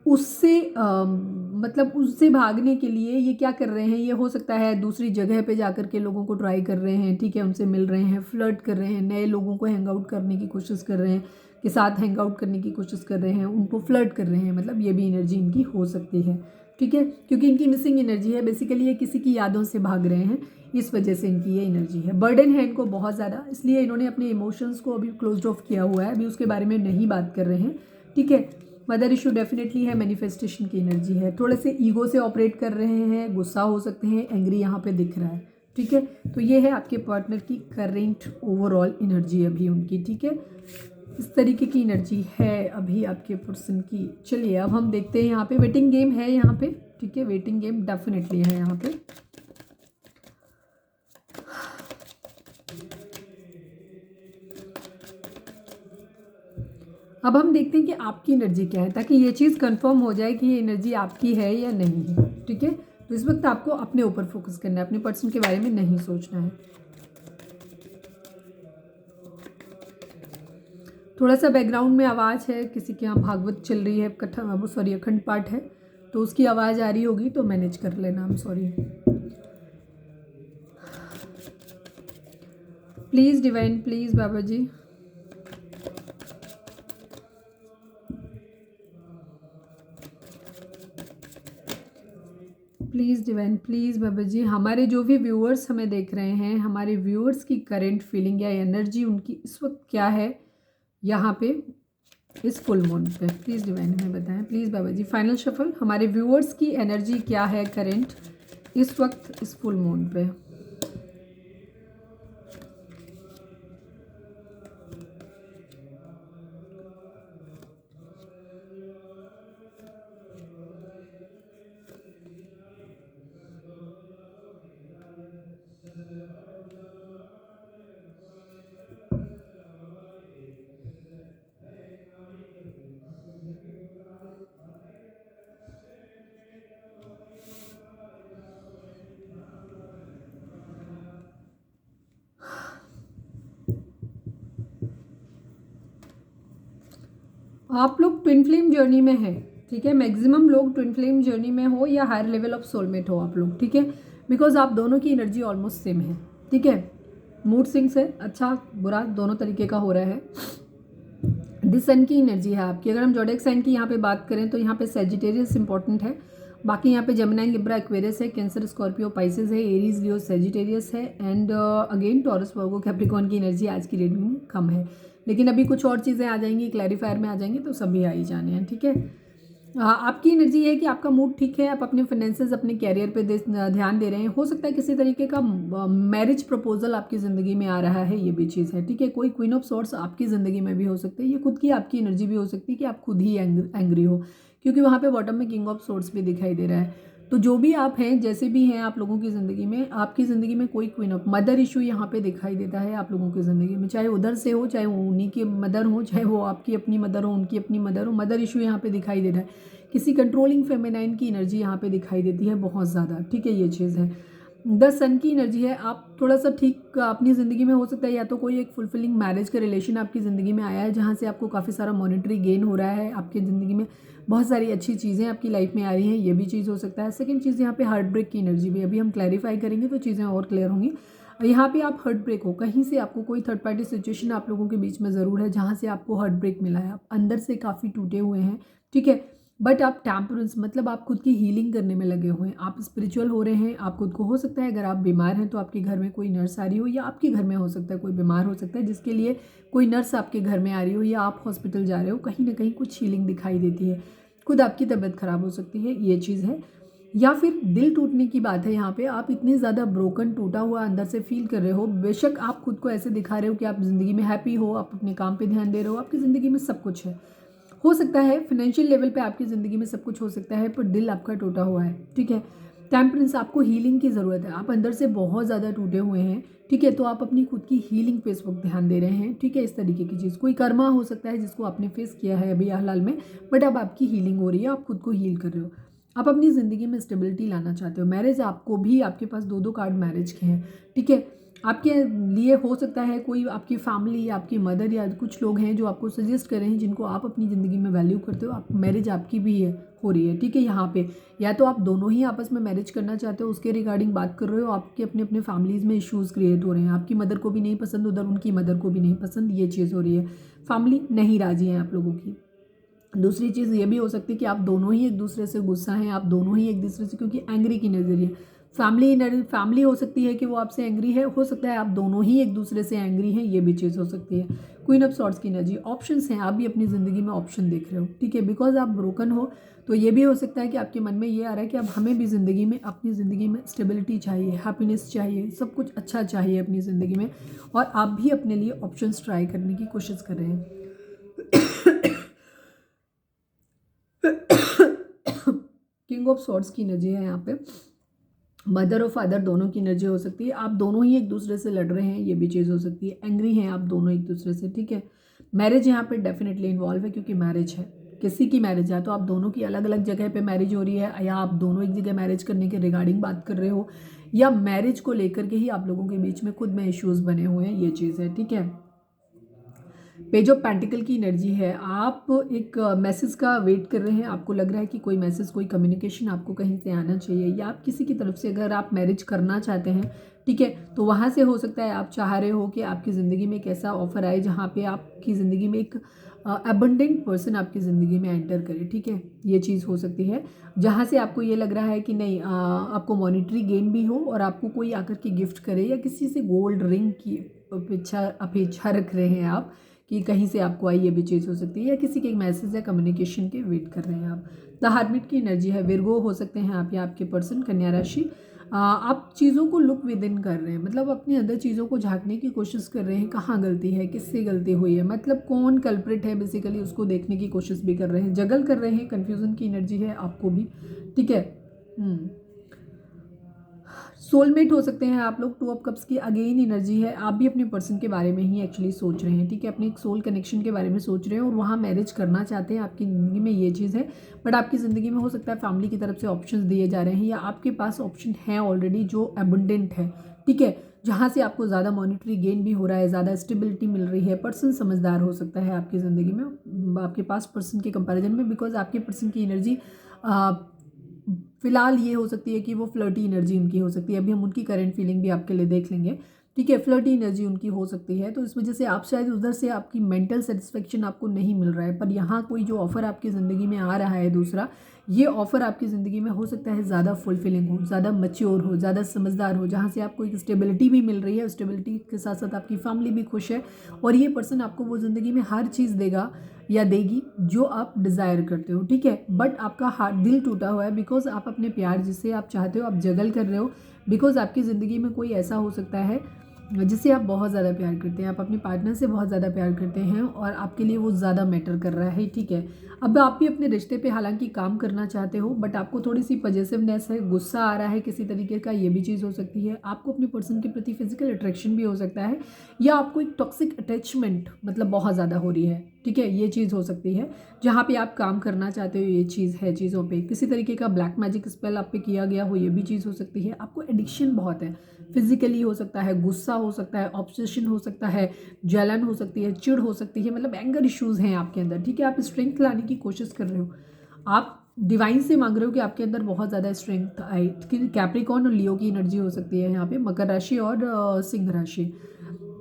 उससे मतलब उससे भागने के लिए ये क्या कर रहे हैं, ये हो सकता है दूसरी जगह पे जाकर के लोगों को ट्राई कर रहे हैं, ठीक है, उनसे मिल रहे हैं, फ्लर्ट कर रहे हैं, नए लोगों को हैंग आउट करने की कोशिश कर रहे हैं, के साथ हैंग आउट करने की कोशिश कर रहे हैं, उनको फ्लर्ट कर रहे हैं, मतलब ये भी एनर्जी इनकी हो सकती है, ठीक है, क्योंकि इनकी मिसिंग एनर्जी है, बेसिकली ये किसी की यादों से भाग रहे हैं, इस वजह से इनकी ये एनर्जी है। बर्डन है इनको बहुत ज़्यादा, इसलिए इन्होंने अपने इमोशंस को अभी क्लोज ऑफ किया हुआ है, अभी उसके बारे में नहीं बात कर रहे हैं, ठीक है। मदर इशू डेफिनेटली है, मैनिफेस्टेशन की एनर्जी है, थोड़े से ईगो से ऑपरेट कर रहे हैं, गुस्सा हो सकते हैं, एंग्री यहाँ पे दिख रहा है, ठीक है। तो ये है आपके पार्टनर की करेंट ओवरऑल एनर्जी अभी उनकी, ठीक है, इस तरीके की एनर्जी है अभी आपके पर्सन की। चलिए अब हम देखते हैं, यहाँ पे वेटिंग गेम है यहाँ पे, ठीक है, वेटिंग गेम डेफिनेटली है यहाँ पे। अब हम देखते हैं कि आपकी एनर्जी क्या है, ताकि ये चीज़ कंफर्म हो जाए कि ये एनर्जी आपकी है या नहीं है, ठीक है। तो इस वक्त आपको अपने ऊपर फोकस करना है, अपने पर्सन के बारे में नहीं सोचना है। थोड़ा सा बैकग्राउंड में आवाज़ है, किसी के यहाँ भागवत चल रही है, कथा सॉरी अखंड पाठ है, तो उसकी आवाज़ आ रही होगी, तो मैनेज कर लेना, I'm sorry. Please divine, please बाबा जी, प्लीज़ डिवाइन, प्लीज़ बाबा जी, हमारे जो भी व्यूअर्स हमें देख रहे हैं, हमारे व्यूअर्स की करंट फीलिंग या एनर्जी उनकी इस वक्त क्या है यहाँ पे इस फुल मून पे, प्लीज़ डिवाइन हमें बताएं, प्लीज़ बाबा जी। फाइनल शफल, हमारे व्यूअर्स की एनर्जी क्या है करंट इस वक्त इस फुल मून पे। आप लोग ट्विन फ्लेम जर्नी में हैं, ठीक है, मैक्सिमम लोग ट्विन फ्लेम जर्नी में हो या हायर लेवल ऑफ सोलमेट हो आप लोग, ठीक है, बिकॉज आप दोनों की एनर्जी ऑलमोस्ट सेम है, ठीक है। मूड स्विंग्स है, अच्छा बुरा दोनों तरीके का हो रहा है। दिस सन की एनर्जी है आपकी। अगर हम जोडिएक साइन की यहाँ पे बात करें तो यहाँ पे सेजिटेरियस इंपॉर्टेंट है, बाकी यहाँ पे जेमिनी, लिब्रा, एक्वेरियस है, कैंसर, स्कॉर्पियो, पाइसेस है, एरीज, लियो, सेजिटेरियस है, and again taurus, Virgo, Capricorn की एनर्जी आज की रीडिंग में कम है, लेकिन अभी कुछ और चीज़ें आ जाएंगी, क्लैरिफायर में आ जाएंगी, तो सभी आ ही जाने हैं, ठीक है। आपकी एनर्जी है कि आपका मूड ठीक है, आप अपने फाइनेंसेस, अपने कैरियर पे ध्यान दे रहे हैं, हो सकता है किसी तरीके का मैरिज प्रपोजल आपकी ज़िंदगी में आ रहा है, ये भी चीज़ है, ठीक है। कोई क्वीन ऑफ सॉर्ट्स आपकी ज़िंदगी में भी हो सकती है, ये खुद की आपकी एनर्जी भी हो सकती है कि आप खुद ही एंग्री हो, क्योंकि वहाँ पे बॉटम में किंग ऑफ सॉर्ट्स भी दिखाई दे रहा है। तो जो भी आप हैं, जैसे भी हैं आप लोगों की ज़िंदगी में, आपकी ज़िंदगी में कोई क्वीन ऑफ मदर इशू यहाँ पे दिखाई देता है आप लोगों की ज़िंदगी में, चाहे उधर से हो, चाहे वो उन्हीं की मदर हो, चाहे वो आपकी अपनी मदर हो, उनकी अपनी मदर हो, मदर इशू यहाँ पे दिखाई दे रहा है। किसी कंट्रोलिंग फेमिनाइन की एनर्जी यहाँ पे दिखाई देती है बहुत ज़्यादा, ठीक है, ये चीज़ है। द सन की एनर्जी है, आप थोड़ा सा ठीक अपनी ज़िंदगी में हो सकता है, या तो कोई एक फुलफिलिंग मैरिज का रिलेशन आपकी ज़िंदगी में आया है, जहाँ से आपको काफ़ी सारा मॉनेटरी गेन हो रहा है, आपकी ज़िंदगी में बहुत सारी अच्छी चीज़ें आपकी लाइफ में आ रही हैं, ये भी चीज़ हो सकता है। सेकेंड चीज़ यहाँ पे हार्ट ब्रेक की एनर्जी भी, अभी हम क्लैरिफाई करेंगे तो चीज़ें और क्लियर होंगी। यहाँ पे आप हार्ट ब्रेक हो, कहीं से आपको कोई थर्ड पार्टी सिचुएशन आप लोगों के बीच में ज़रूर है, जहाँ से आपको हार्ट ब्रेक मिला है, आप अंदर से काफ़ी टूटे हुए हैं, ठीक है। बट आप टेम्परेंस मतलब आप खुद की हीलिंग करने में लगे हुए हैं, आप स्पिरिचुअल हो रहे हैं। आप खुद को, हो सकता है अगर आप बीमार हैं तो आपके घर में कोई नर्स आ रही हो, या आपके घर में हो सकता है कोई बीमार हो सकता है जिसके लिए कोई नर्स आपके घर में आ रही हो, या आप हॉस्पिटल जा रहे हो, कहीं ना कहीं कुछ हीलिंग दिखाई देती है। खुद आपकी तबीयत खराब हो सकती है, ये चीज़ है। या फिर दिल टूटने की बात है यहाँ पे, आप इतने ज़्यादा ब्रोकन, टूटा हुआ अंदर से फील कर रहे हो। बेशक आप खुद को ऐसे दिखा रहे हो कि आप ज़िंदगी में हैप्पी हो, आप अपने काम पे ध्यान दे रहे हो, आपकी ज़िंदगी में सब कुछ है। हो सकता है फाइनेंशियल लेवल पे आपकी ज़िंदगी में सब कुछ हो सकता है, पर दिल आपका टूटा हुआ है, ठीक है। टेम्परेंस, आपको हीलिंग की ज़रूरत है, आप अंदर से बहुत ज़्यादा टूटे हुए हैं, ठीक है। तो आप अपनी खुद की हीलिंग पे इस वक्त ध्यान दे रहे हैं, ठीक है। इस तरीके की चीज़, कोई कर्मा हो सकता है जिसको आपने फेस किया है अभी हाल में, बट अब आपकी हीलिंग हो रही है, आप खुद को हील कर रहे हो। आप अपनी ज़िंदगी में स्टेबिलिटी लाना चाहते हो। मैरिज आपको भी, आपके पास दो दो कार्ड मैरिज के हैं, ठीक है। आपके लिए हो सकता है कोई आपकी फैमिली या आपकी मदर या कुछ लोग हैं जो आपको सजेस्ट कर रहे हैं, जिनको आप अपनी ज़िंदगी में वैल्यू करते हो। आप मैरिज आपकी भी है, हो रही है, ठीक है। यहाँ पे या तो आप दोनों ही आपस में मैरिज करना चाहते हो, उसके रिगार्डिंग बात कर रहे हो। आपके अपने अपने फैमिलीज़ में इश्यूज़ क्रिएट हो रहे हैं, आपकी मदर को भी नहीं पसंद, उधर उनकी मदर को भी नहीं पसंद, ये चीज़ हो रही है। फैमिली नहीं राजी है आप लोगों की। दूसरी चीज़ ये भी हो सकती है कि आप दोनों ही एक दूसरे से गुस्सा हैं, आप दोनों ही एक दूसरे से, क्योंकि एंग्री की नज़रिए फैमिली हो सकती है कि वो आपसे एंग्री है, हो सकता है आप दोनों ही एक दूसरे से एंग्री हैं, ये भी चीज़ हो सकती है। क्वीन ऑफ सॉर्ड्स की एनर्जी, ऑप्शंस हैं, आप भी अपनी ज़िंदगी में ऑप्शन देख रहे हो, ठीक है। बिकॉज आप ब्रोकन हो, तो ये भी हो सकता है कि आपके मन में ये आ रहा है कि अब हमें भी ज़िंदगी में, अपनी ज़िंदगी में स्टेबिलिटी चाहिए, हैप्पीनेस चाहिए, सब कुछ अच्छा चाहिए अपनी ज़िंदगी में, और आप भी अपने लिए ऑप्शंस ट्राई करने की कोशिश कर रहे हैं। किंग ऑफ सॉर्ड्स की एनर्जी है यहाँ पे, मदर और फादर दोनों की एनर्जी हो सकती है। आप दोनों ही एक दूसरे से लड़ रहे हैं, ये भी चीज़ हो सकती है। एंग्री हैं आप दोनों एक दूसरे से, ठीक है। मैरिज यहाँ पे डेफिनेटली इन्वॉल्व है, क्योंकि मैरिज है, किसी की मैरिज है, तो आप दोनों की अलग अलग जगह पे मैरिज हो रही है, या आप दोनों एक जगह मैरिज करने के रिगार्डिंग बात कर रहे हो, या मैरिज को लेकर के ही आप लोगों के बीच में खुद में इश्यूज़ बने हुए हैं, ये चीज़ है, ठीक है। पेज ऑफ पेंटिकल की एनर्जी है, आप एक मैसेज का वेट कर रहे हैं, आपको लग रहा है कि कोई मैसेज, कोई कम्युनिकेशन आपको कहीं से आना चाहिए, या आप किसी की तरफ से, अगर आप मैरिज करना चाहते हैं, ठीक है, तो वहाँ से हो सकता है आप चाह रहे हो कि आपकी ज़िंदगी में एक ऐसा ऑफर आए जहाँ पे आपकी ज़िंदगी में एक अबंडेंट पर्सन आपकी ज़िंदगी में एंटर करे, ठीक है। ये चीज़ हो सकती है जहाँ से आपको ये लग रहा है कि नहीं, आपको मॉनिटरी गेन भी हो, और आपको कोई आकर के गिफ्ट करे, या किसी से गोल्ड रिंग की अपेक्षा रख रहे हैं आप कि कहीं से आपको आई, ये भी चीज़ हो सकती है, या किसी के एक मैसेज या कम्युनिकेशन के वेट कर रहे हैं आप। द हार्टबीट की एनर्जी है, विर्गो हो सकते हैं आप या आपके पर्सन, कन्या राशि। आप चीज़ों को लुक विद इन कर रहे हैं, मतलब अपने अंदर चीज़ों को झांकने की कोशिश कर रहे हैं, कहाँ गलती है, किससे गलती हुई है, मतलब कौन कल्प्रिट है बेसिकली, उसको देखने की कोशिश भी कर रहे हैं, जगल कर रहे हैं। कन्फ्यूज़न की एनर्जी है आपको भी, ठीक है। सोलमेट हो सकते हैं आप लोग। टू ऑफ कप्स की अगेन एनर्जी है, आप भी अपने पर्सन के बारे में ही एक्चुअली सोच रहे हैं, ठीक है, अपने एक सोल कनेक्शन के बारे में सोच रहे हैं, और वहाँ मैरिज करना चाहते हैं, आपकी ज़िंदगी में ये चीज़ है। बट आपकी ज़िंदगी में हो सकता है फैमिली की तरफ से ऑप्शंस दिए जा रहे हैं, या आपके पास ऑप्शन है ऑलरेडी जो अबंडेंट है, ठीक है, जहाँ से आपको ज़्यादा मॉनिटरी गेन भी हो रहा है, ज़्यादा स्टेबिलिटी मिल रही है। पर्सन समझदार हो सकता है आपकी ज़िंदगी में आपके पास पर्सन के कंपैरिजन में, बिकॉज आपके पर्सन की एनर्जी फिलहाल ये हो सकती है कि वो फ्लर्टी एनर्जी उनकी हो सकती है। अभी हम उनकी करंट फीलिंग भी आपके लिए देख लेंगे, ठीक है। फ्लर्टी एनर्जी उनकी हो सकती है, तो इस वजह से आप शायद उधर से आपकी मेंटल सेटिस्फेक्शन आपको नहीं मिल रहा है, पर यहाँ कोई जो ऑफ़र आपकी ज़िंदगी में आ रहा है दूसरा, ये ऑफ़र आपकी ज़िंदगी में हो सकता है ज़्यादा फुलफिलिंग हो, ज़्यादा मैच्योर हो, ज़्यादा समझदार हो, जहाँ से आपको एक स्टेबिलिटी भी मिल रही है, स्टेबिलिटी के साथ साथ आपकी फैमिली भी खुश है, और ये पर्सन आपको वो ज़िंदगी में हर चीज़ देगा या देगी जो आप डिज़ायर करते हो, ठीक है। बट आपका हार्ट, दिल टूटा हुआ है, बिकॉज आप अपने प्यार जिसे आप चाहते हो आप जगल कर रहे हो, बिकॉज आपकी ज़िंदगी में कोई ऐसा हो सकता है जिसे आप बहुत ज़्यादा प्यार करते हैं, आप अपने पार्टनर से बहुत ज़्यादा प्यार करते हैं, और आपके लिए वो ज़्यादा मैटर कर रहा है, ठीक है। अब आप भी अपने रिश्ते पे हालांकि काम करना चाहते हो, बट आपको थोड़ी सी पॉजिटिवनेस है, गुस्सा आ रहा है किसी तरीके का, ये भी चीज़ हो सकती है। आपको अपने पर्सन के प्रति फिजिकल अट्रैक्शन भी हो सकता है, या आपको एक टॉक्सिक अटैचमेंट मतलब बहुत ज़्यादा हो रही है, ठीक है, ये चीज़ हो सकती है। जहाँ पे आप काम करना चाहते हो, ये चीज़ है, चीज़ों पे किसी तरीके का ब्लैक मैजिक स्पेल आप पे किया गया हो, ये भी चीज़ हो सकती है। आपको एडिक्शन बहुत है, फिजिकली हो सकता है, गुस्सा हो सकता है, ऑब्सेशन हो सकता है, जलन हो सकती है, चिढ़ हो सकती है, मतलब एंगर इश्यूज़ हैं आपके अंदर, ठीक है। आप स्ट्रेंथ लाने की कोशिश कर रहे हो, आप डिवाइन से मांग रहे हो कि आपके अंदर बहुत ज़्यादा स्ट्रेंथ आए। कैप्रिकॉर्न और लियो की एनर्जी हो सकती है यहाँ पे, मकर राशि और सिंह राशि।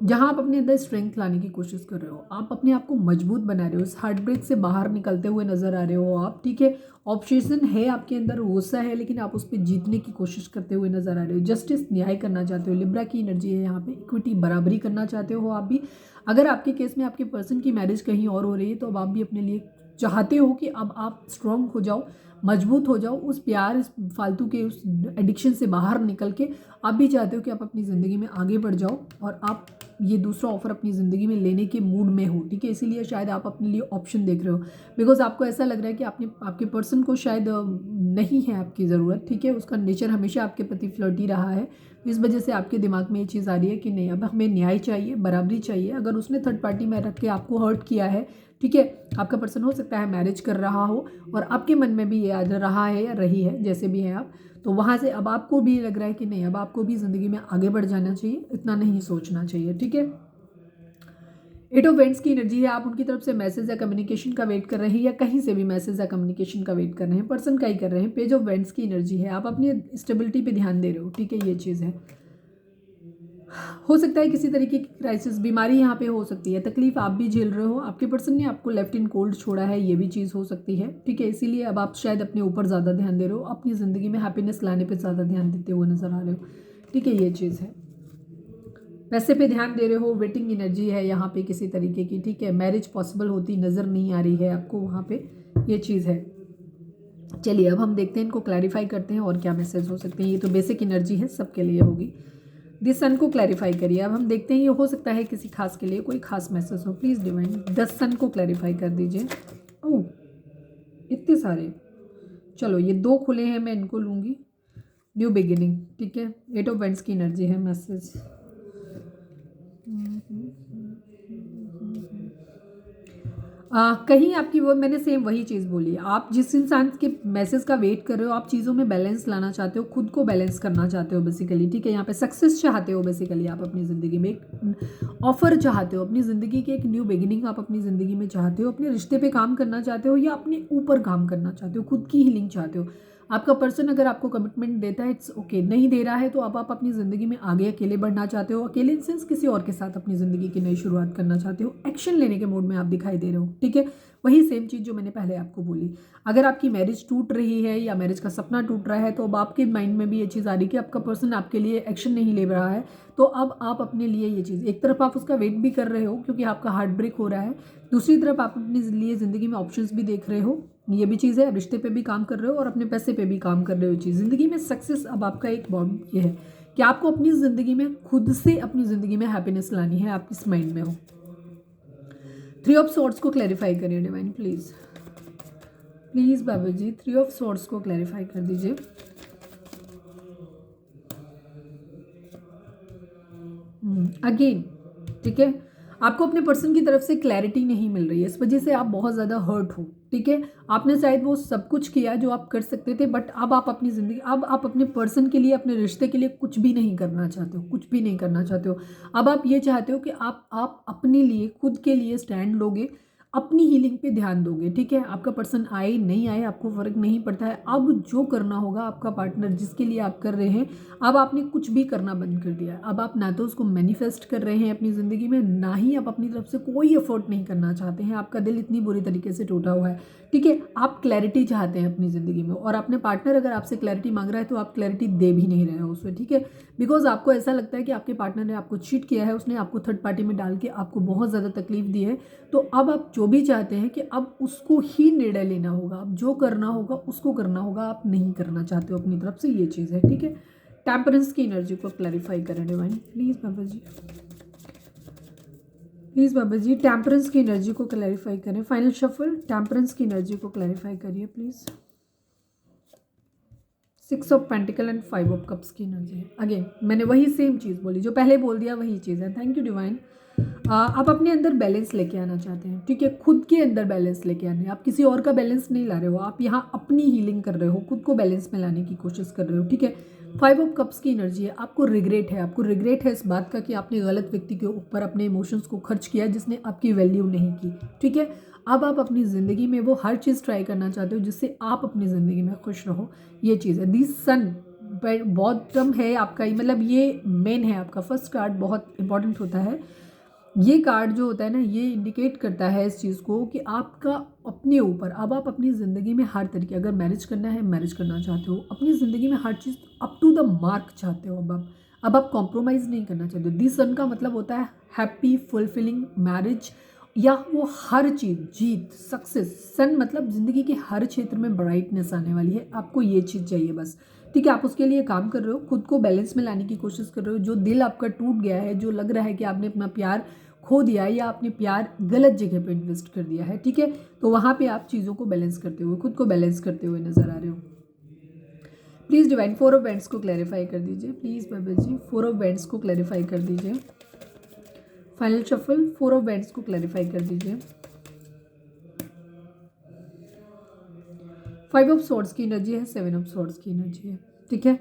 जहाँ आप अपने अंदर स्ट्रेंथ लाने की कोशिश कर रहे हो, आप अपने आप को मजबूत बना रहे हो, इस हार्ट ब्रेक से बाहर निकलते हुए नजर आ रहे हो आप, ठीक है। ऑब्सेशन है आपके अंदर, गुस्सा है, लेकिन आप उस पर जीतने की कोशिश करते हुए नजर आ रहे हो। जस्टिस, न्याय करना चाहते हो, लिब्रा की एनर्जी है यहाँ पे, इक्विटी, बराबरी करना चाहते हो आप भी। अगर आपके केस में आपके पर्सन की मैरिज कहीं और हो रही है तो अब आप भी अपने लिए चाहते हो कि अब आप स्ट्रांग हो जाओ, मजबूत हो जाओ, उस प्यार, इस फालतू के उस एडिक्शन से बाहर निकल के आप भी चाहते हो कि आप अपनी ज़िंदगी में आगे बढ़ जाओ और आप ये दूसरा ऑफर अपनी ज़िंदगी में लेने के मूड में हो, ठीक है। इसीलिए शायद आप अपने लिए ऑप्शन देख रहे हो, बिकॉज आपको ऐसा लग रहा है कि आपके पर्सन को शायद नहीं है आपकी ज़रूरत, ठीक है। उसका नेचर हमेशा आपके प्रति फ्लर्टी रहा है, इस वजह से आपके दिमाग में ये चीज़ आ रही है कि नहीं, अब हमें न्याय चाहिए, बराबरी चाहिए। अगर उसने थर्ड पार्टी में रख के आपको हर्ट किया है, ठीक है, आपका पर्सन हो सकता है मैरिज कर रहा हो और आपके मन में भी ये आ रहा है या रही है, जैसे भी है आप, तो वहाँ से अब आपको भी लग रहा है कि नहीं, अब आपको भी ज़िंदगी में आगे बढ़ जाना चाहिए, इतना नहीं सोचना चाहिए, ठीक है। एट ऑफ वेंट्स की एनर्जी है, आप उनकी तरफ से मैसेज या कम्युनिकेशन का वेट कर रहे हैं, या कहीं से भी मैसेज या कम्युनिकेशन का वेट कर रहे हैं, पर्सन का ही कर रहे हैं। पेज ऑफ वेंट्स की एनर्जी है, आप अपनी स्टेबिलिटी पे ध्यान दे रहे हो, ठीक है, ये चीज़ है। हो सकता है किसी तरीके की क्राइसिस, बीमारी यहाँ पे हो सकती है, तकलीफ आप भी झेल रहे हो, आपके पर्सन ने आपको लेफ्ट इन कोल्ड छोड़ा है, ये भी चीज़ हो सकती है, ठीक है। इसीलिए अब आप शायद अपने ऊपर ज़्यादा ध्यान दे रहे हो, अपनी ज़िंदगी में हैप्पीनेस लाने पे ज़्यादा ध्यान देते हुए नजर आ रहे हो, ठीक है, ये चीज़ है। पैसे पे ध्यान दे रहे हो, वेटिंग एनर्जी है यहाँ पे किसी तरीके की, ठीक है। मैरिज पॉसिबल होती नज़र नहीं आ रही है आपको वहाँ पे, ये चीज़ है। चलिए अब हम देखते हैं, इनको क्लैरिफाई करते हैं और क्या मैसेज हो सकते हैं। ये तो बेसिक एनर्जी है, सबके लिए होगी। दिस सन को क्लैरिफाई करिए। अब हम देखते हैं, ये हो सकता है किसी खास के लिए कोई खास मैसेज हो। प्लीज़ डिवाइन 10 सन को क्लैरिफाई कर दीजिए। ओह, इतने सारे, चलो ये 2 खुले हैं, मैं इनको लूँगी। न्यू बिगिनिंग, ठीक है। 8 ऑफ वेंट्स की एनर्जी है मैसेज। कहीं आपकी वो, मैंने सेम वही चीज़ बोली, आप जिस इंसान के मैसेज का वेट कर रहे हो, आप चीज़ों में बैलेंस लाना चाहते हो, खुद को बैलेंस करना चाहते हो बेसिकली, ठीक है। यहाँ पे सक्सेस चाहते हो बेसिकली, आप अपनी ज़िंदगी में एक ऑफर चाहते हो, अपनी ज़िंदगी की एक न्यू बिगिनिंग आप अपनी ज़िंदगी में चाहते हो, अपने रिश्ते पे काम करना चाहते हो, या अपने ऊपर काम करना चाहते हो, खुद की हीलिंग चाहते हो। आपका पर्सन अगर आपको कमिटमेंट देता है, इट्स ओके, नहीं दे रहा है तो अब आप अपनी ज़िंदगी में आगे अकेले बढ़ना चाहते हो, अकेले इन सेंस किसी और के साथ अपनी ज़िंदगी की नई शुरुआत करना चाहते हो, एक्शन लेने के मूड में आप दिखाई दे रहे हो, ठीक है। वही सेम चीज़ जो मैंने पहले आपको बोली, अगर आपकी मैरिज टूट रही है या मैरिज का सपना टूट रहा है, तो अब आपके माइंड में भी ये चीज़ आ रही है कि आपका पर्सन आपके लिए एक्शन नहीं ले रहा है, तो अब आप अपने लिए ये चीज़, एक तरफ आप उसका वेट भी कर रहे हो क्योंकि आपका हार्ट ब्रेक हो रहा है, दूसरी तरफ आप अपने लिए ज़िंदगी में ऑप्शंस भी देख रहे हो, ये भी चीज़ है। रिश्ते पे भी काम कर रहे हो और अपने पैसे पे भी काम कर रहे हो। चीज़ ज़िंदगी में सक्सेस, अब आपका एक बॉन्ड ये है कि आपको अपनी ज़िंदगी में खुद से अपनी ज़िंदगी में हैप्पीनेस लानी है, आप इस माइंड में हो। 3 ऑफ सॉर्ड्स को क्लैरिफाई करिए डिवाइन, प्लीज़ प्लीज़ बाबा जी, 3 ऑफ सॉर्ड्स को क्लैरिफाई कर दीजिए। अगेन, ठीक है, आपको अपने पर्सन की तरफ से क्लैरिटी नहीं मिल रही है, इस वजह से आप बहुत ज़्यादा हर्ट हो, ठीक है। आपने शायद वो सब कुछ किया जो आप कर सकते थे, बट अब आप अपनी ज़िंदगी, अब आप अपने पर्सन के लिए, अपने रिश्ते के लिए कुछ भी नहीं करना चाहते हो, कुछ भी नहीं करना चाहते हो। अब आप ये चाहते हो कि आप अपने लिए, खुद के लिए स्टैंड लोगे, अपनी हीलिंग पे ध्यान दोगे, ठीक है। आपका पर्सन आए नहीं आए आपको फ़र्क नहीं पड़ता है। अब जो करना होगा, आपका पार्टनर जिसके लिए आप कर रहे हैं, अब आपने कुछ भी करना बंद कर दिया। अब आप ना तो उसको मैनिफेस्ट कर रहे हैं अपनी ज़िंदगी में, ना ही आप अपनी तरफ से कोई एफर्ट नहीं करना चाहते हैं। आपका दिल इतनी बुरी तरीके से टूटा हुआ है, ठीक है। आप क्लैरिटी चाहते हैं अपनी ज़िंदगी में, और अपने पार्टनर अगर आपसे क्लैरिटी मांग रहा है तो आप क्लैरिटी दे भी नहीं रहे हो उसे, ठीक है। बिकॉज आपको ऐसा लगता है कि आपके पार्टनर ने आपको चीट किया है, उसने आपको थर्ड पार्टी में डाल के आपको बहुत ज़्यादा तकलीफ दी है। तो अब आप जो भी चाहते हैं कि अब उसको ही निर्णय लेना होगा, अब जो करना होगा उसको करना होगा, आप नहीं करना चाहते हो अपनी तरफ से, ये चीज़ है, ठीक है। टेम्परेंस की एनर्जी को क्लैरिफाई करें डिवाइन, प्लीज़ बाबा जी, प्लीज़ बाबा जी, टेम्परेंस की एनर्जी को क्लैरिफाई करें। फाइनल शफल, टेम्परेंस की एनर्जी को क्लैरिफाई करिए please. 6 of pentacle and 5 of cups की एनर्जी है। अगेन मैंने वही सेम चीज़ बोली जो पहले बोल दिया, वही चीज़ है। Thank you divine. आप अपने अंदर बैलेंस लेके आना चाहते हैं, ठीक है, खुद के अंदर बैलेंस लेके आने, आप किसी और का बैलेंस नहीं ला रहे हो, आप यहाँ अपनी हीलिंग कर रहे हो, खुद को बैलेंस में लाने की कोशिश कर रहे हो, ठीक है। 5 ऑफ कप्स की एनर्जी है, आपको रिग्रेट है, आपको रिग्रेट है इस बात का कि आपने गलत व्यक्ति के ऊपर अपने इमोशंस को खर्च किया जिसने आपकी वैल्यू नहीं की, ठीक है। अब आप अपनी ज़िंदगी में वो हर चीज़ ट्राई करना चाहते हो जिससे आप अपनी ज़िंदगी में खुश रहो, ये चीज़ है। दी सन, बॉटम है आपका, मतलब ये मेन है आपका। फर्स्ट कार्ड बहुत इंपॉर्टेंट होता है। ये कार्ड जो होता है ना, ये इंडिकेट करता है इस चीज़ को कि आपका अपने ऊपर, अब आप अपनी ज़िंदगी में हर तरीके, अगर मैरिज करना है, मैरिज करना चाहते हो, अपनी ज़िंदगी में हर चीज़ अप टू द मार्क चाहते हो। अब आप कॉम्प्रोमाइज़ नहीं करना चाहते हो। दिस सन का मतलब होता है हैप्पी फुलफिलिंग मैरिज, या वो हर चीज़, जीत, सक्सेस। सन मतलब ज़िंदगी के हर क्षेत्र में ब्राइटनेस आने वाली है, आपको ये चीज़ चाहिए बस। ठीक है, आप उसके लिए काम कर रहे हो, खुद को बैलेंस में लाने की कोशिश कर रहे हो। जो दिल आपका टूट गया है, जो लग रहा है कि आपने अपना प्यार खो दिया है या आपने प्यार गलत जगह पे इन्वेस्ट कर दिया है, ठीक है, तो वहाँ पे आप चीज़ों को बैलेंस करते हुए, खुद को बैलेंस करते हुए नजर आ रहे हो। प्लीज़ डिवाइन 4 ऑफ वेंट्स को क्लैरिफाई कर दीजिए प्लीज़ बाबा जी। 4 ऑफ वेंट्स को क्लैरिफाई कर दीजिए। फाइनल शफल 4 ऑफ वेंट्स को क्लैरिफाई कर दीजिए। 5 ऑफ सॉर्ड्स की एनर्जी है, 7 ऑफ सॉर्ड्स की एनर्जी है। ठीक है,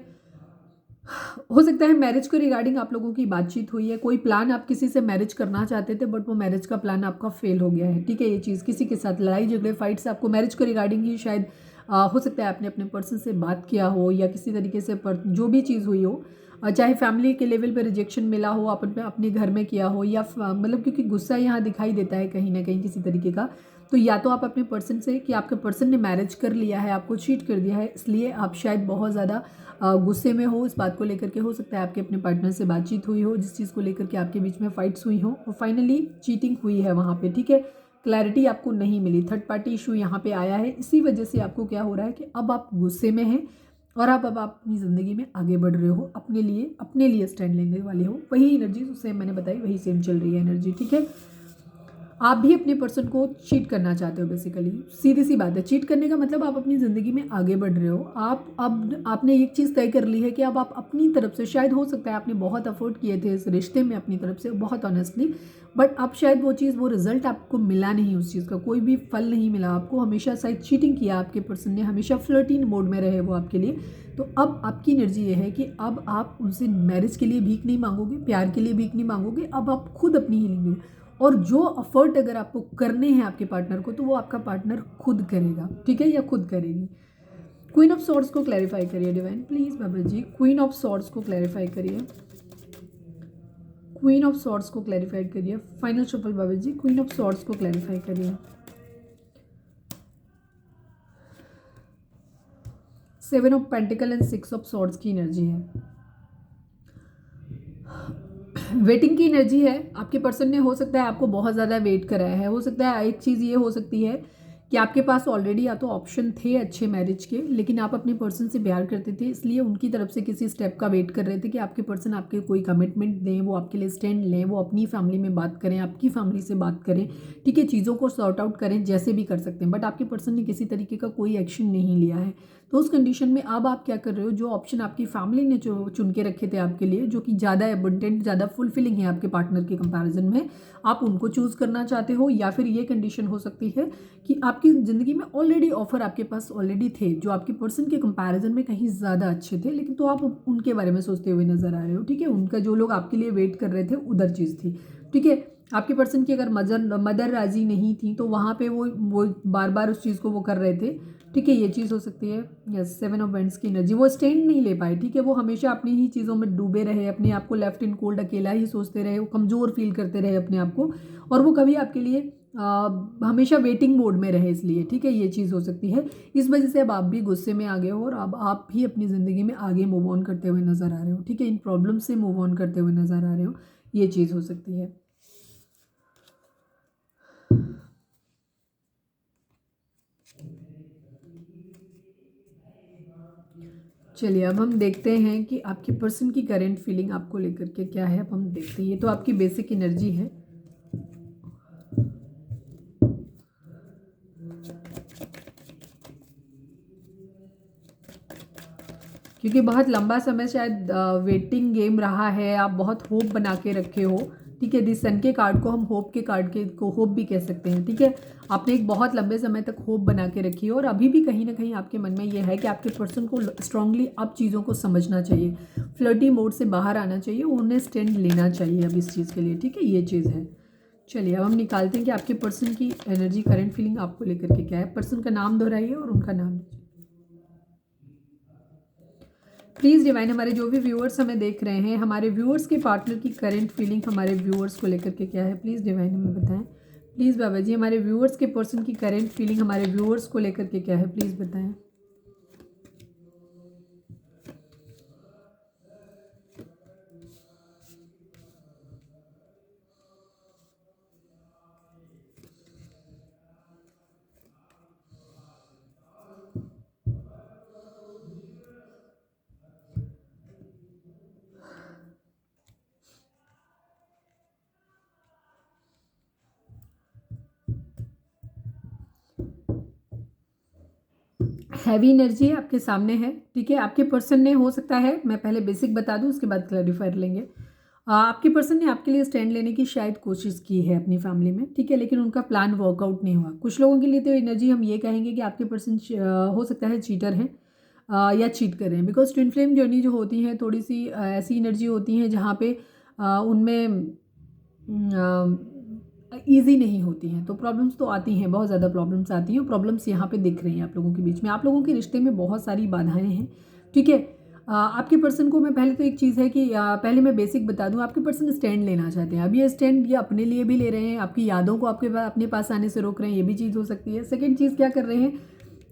हो सकता है मैरिज को रिगार्डिंग आप लोगों की बातचीत हुई है, कोई प्लान आप किसी से मैरिज करना चाहते थे बट वो मैरिज का प्लान आपका फेल हो गया है। ठीक है, ये चीज़ किसी के साथ लड़ाई झगड़े फाइट से आपको मैरिज को रिगार्डिंग ही शायद हो सकता है आपने अपने पर्सन से बात किया हो, या किसी तरीके से जो भी चीज़ हुई हो, चाहे फैमिली के लेवल पे रिजेक्शन मिला हो, अपने घर में किया हो, या मतलब क्योंकि गुस्सा यहाँ दिखाई देता है कहीं ना कहीं किसी तरीके का, तो या तो आप अपने पर्सन से, कि आपके पर्सन ने मैरिज कर लिया है, आपको चीट कर दिया है, इसलिए आप शायद बहुत ज़्यादा गुस्से में हो इस बात को लेकर के। हो सकता है आपके अपने पार्टनर से बातचीत हुई हो जिस चीज़ को लेकर के आपके बीच में फाइट्स हुई हो और फाइनली चीटिंग हुई है वहाँ पे। ठीक है, क्लैरिटी आपको नहीं मिली, थर्ड पार्टी इशू यहाँ पे आया है, इसी वजह से आपको क्या हो रहा है कि अब आप गुस्से में हैं और अब आप अपनी ज़िंदगी में आगे बढ़ रहे हो, अपने लिए स्टैंड लेने वाले हो। वही एनर्जी उससे मैंने बताई, वही सेम चल रही है एनर्जी। ठीक है, आप भी अपने पर्सन को चीट करना चाहते हो बेसिकली, सीधी सी बात है। चीट करने का मतलब आप अपनी ज़िंदगी में आगे बढ़ रहे हो। आप अब आपने एक चीज़ तय कर ली है कि अब आप अपनी तरफ से, शायद हो सकता है आपने बहुत अफोर्ड किए थे इस रिश्ते में अपनी तरफ से बहुत ऑनेस्टली, बट अब शायद वो रिजल्ट आपको मिला नहीं, उस चीज़ का कोई भी फल नहीं मिला आपको। हमेशा शायद चीटिंग किया आपके पर्सन ने, हमेशा फ्लर्टिंग मोड में रहे वो आपके लिए। तो अब आपकी एनर्जी ये है कि अब आप उनसे मैरिज के लिए भीख नहीं मांगोगे, प्यार के लिए भीख नहीं मांगोगे, अब आप खुद अपनी हीलिंग, और जो अफर्ट अगर आपको करने हैं आपके पार्टनर को, तो वो आपका पार्टनर खुद करेगा। ठीक है, या खुद करेगी। क्वीन ऑफ सॉर्ड्स को क्लैरिफाई करिए डिवाइन प्लीज बाबा जी। क्वीन ऑफ सॉर्ड्स को क्लैरिफाई करिए, क्वीन ऑफ सॉर्ड्स को क्लैरिफाई करिए। फाइनल शफल बाबा जी, क्वीन ऑफ सॉर्ड्स को क्लैरिफाई करिए। 7 of pentacle and 6 of swords की एनर्जी है, वेटिंग की एनर्जी है। आपके पर्सन ने, हो सकता है आपको बहुत ज़्यादा वेट कराया है। हो सकता है एक चीज़ ये हो सकती है कि आपके पास ऑलरेडी या तो ऑप्शन थे अच्छे मैरिज के, लेकिन आप अपने पर्सन से प्यार करते थे, इसलिए उनकी तरफ से किसी स्टेप का वेट कर रहे थे कि आपके पर्सन आपके कोई कमिटमेंट दें, वो आपके लिए स्टैंड लें, वो अपनी फैमिली में बात करें, आपकी फैमिली से बात करें। ठीक है, चीज़ों को सॉर्ट आउट करें, जैसे भी कर सकते हैं, बट आपके पर्सन ने किसी तरीके का कोई एक्शन नहीं लिया है। तो उस कंडीशन में अब आप क्या कर रहे हो, जो ऑप्शन आपकी फैमिली ने जो चुन के रखे थे आपके लिए, जो कि ज़्यादा एबंडेंट, ज़्यादा फुलफिलिंग है आपके पार्टनर के कंपैरिजन में, आप उनको चूज़ करना चाहते हो। या फिर ये कंडीशन हो सकती है कि आपकी ज़िंदगी में ऑलरेडी ऑफर आपके पास ऑलरेडी थे, जो आपके पर्सन के कंपैरिजन में कहीं ज़्यादा अच्छे थे, लेकिन तो आप उनके बारे में सोचते हुए नजर आ रहे हो। ठीक है, उनका जो लोग आपके लिए वेट कर रहे थे उधर चीज़ थी। ठीक है, आपके पर्सन की अगर मदर राजी नहीं थी तो वहाँ पे वो बार बार उस चीज़ को वो कर रहे थे। ठीक है, ये चीज़ हो सकती है। यस, 7 ऑफ वेंट्स की एनर्जी, वो स्टैंड नहीं ले पाए। ठीक है, वो हमेशा अपनी ही चीज़ों में डूबे रहे, अपने आप को लेफ्ट इन कोल्ड अकेला ही सोचते रहे, वो कमज़ोर फील करते रहे अपने आप को, और वो कभी आपके लिए हमेशा वेटिंग मोड में रहे, इसलिए। ठीक है, ये चीज़ हो सकती है। इस वजह से अब आप भी गुस्से में आ गए हो और अब आप भी अपनी ज़िंदगी में आगे मूव ऑन करते हुए नज़र आ रहे हो। ठीक है, इन प्रॉब्लम से मूव ऑन करते हुए नज़र आ रहे हो, ये चीज़ हो सकती है। चलिए, अब हम देखते हैं कि आपके पर्सन की करेंट फीलिंग आपको लेकर के क्या है। अब हम देखते हैं, ये तो आपकी बेसिक एनर्जी है। क्योंकि बहुत लंबा समय शायद वेटिंग गेम रहा है, आप बहुत होप बना के रखे हो। ठीक है, दिस सन के कार्ड को हम होप के कार्ड के को होप भी कह सकते हैं। ठीक है, आपने एक बहुत लंबे समय तक होप बना के रखी है और अभी भी कहीं ना कहीं आपके मन में ये है कि आपके पर्सन को स्ट्रांगली अब चीज़ों को समझना चाहिए, फ्लर्टी मोड से बाहर आना चाहिए, उन्हें स्टैंड लेना चाहिए अब इस चीज़ के लिए। ठीक है, ये चीज़ है। चलिए, अब हम निकालते हैं कि आपके पर्सन की एनर्जी, करंट फीलिंग आपको लेकर के क्या है। पर्सन का नाम दोहराइए और उनका नाम लीजिए। प्लीज़ डिवाइन, हमारे जो भी व्यूअर्स हमें देख रहे हैं, हमारे व्यूअर्स के पार्टनर की करंट फीलिंग हमारे व्यूअर्स को लेकर के क्या है, प्लीज़ डिवाइन हमें बताएं। प्लीज़ बाबा जी, हमारे व्यूअर्स के पर्सन की करंट फीलिंग हमारे व्यूअर्स को लेकर के क्या है, प्लीज़ बताएं। हैवी एनर्जी आपके सामने है, ठीक है। आपके पर्सन ने, हो सकता है मैं पहले बेसिक बता दूं, उसके बाद क्लैरिफाई लेंगे। आपके पर्सन ने आपके लिए स्टैंड लेने की शायद कोशिश की है अपनी फैमिली में, ठीक है, लेकिन उनका प्लान वर्कआउट नहीं हुआ। कुछ लोगों के लिए तो एनर्जी हम ये कहेंगे कि आपके पर्सन हो सकता है चीटर हैं या चीट कर रहे हैं, बिकॉज ट्विन फ्लेम जर्नी जो होती है थोड़ी सी ऐसी एनर्जी होती है जहाँ पे उनमें ईजी नहीं होती हैं, तो प्रॉब्लम्स तो आती हैं, बहुत ज़्यादा प्रॉब्लम्स आती हैं। प्रॉब्लम्स यहाँ पे दिख रही हैं आप लोगों के बीच में, आप लोगों के रिश्ते में बहुत सारी बाधाएं हैं, ठीक है। आपके पर्सन को, मैं पहले तो एक चीज़ है कि पहले मैं बेसिक बता दूं, आपके पर्सन स्टैंड लेना चाहते हैं। अब ये स्टैंड ये अपने लिए भी ले रहे हैं, आपकी यादों को अपने पास आने से रोक रहे हैं, ये भी चीज़ हो सकती है। सेकेंड चीज़ क्या कर रहे हैं,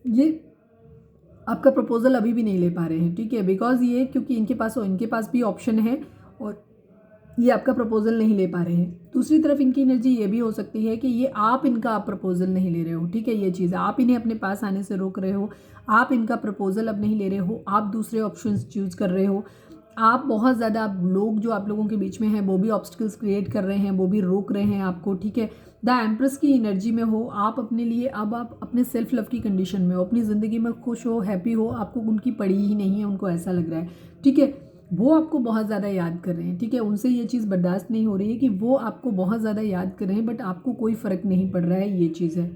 ये आपका प्रपोजल अभी भी नहीं ले पा रहे हैं, ठीक है, बिकॉज ये क्योंकि इनके पास भी ऑप्शन है और ये आपका प्रपोजल नहीं ले पा रहे हैं। दूसरी तरफ इनकी एनर्जी ये भी हो सकती है कि ये आप इनका प्रपोजल नहीं ले रहे हो, ठीक है, ये चीज़ आप इन्हें अपने पास आने से रोक रहे हो, आप इनका प्रपोजल अब नहीं ले रहे हो, आप दूसरे ऑप्शंस चूज कर रहे हो। आप बहुत ज़्यादा लोग जो आप लोगों के बीच में हैं वो भी ऑब्स्टिकल्स क्रिएट कर रहे हैं, वो भी रोक रहे हैं आपको, ठीक है। द एम्प्रेस की एनर्जी में हो आप अपने लिए, अब आप अपने सेल्फ लव की कंडीशन में हो, अपनी ज़िंदगी में खुश हो, हैप्पी हो, आपको उनकी पड़ी ही नहीं है, उनको ऐसा लग रहा है, ठीक है। वो आपको बहुत ज़्यादा याद कर रहे हैं, ठीक है, उनसे ये चीज़ बर्दाश्त नहीं हो रही है कि वो आपको बहुत ज़्यादा याद कर रहे हैं, बट आपको कोई फ़र्क नहीं पड़ रहा है, ये चीज़ है।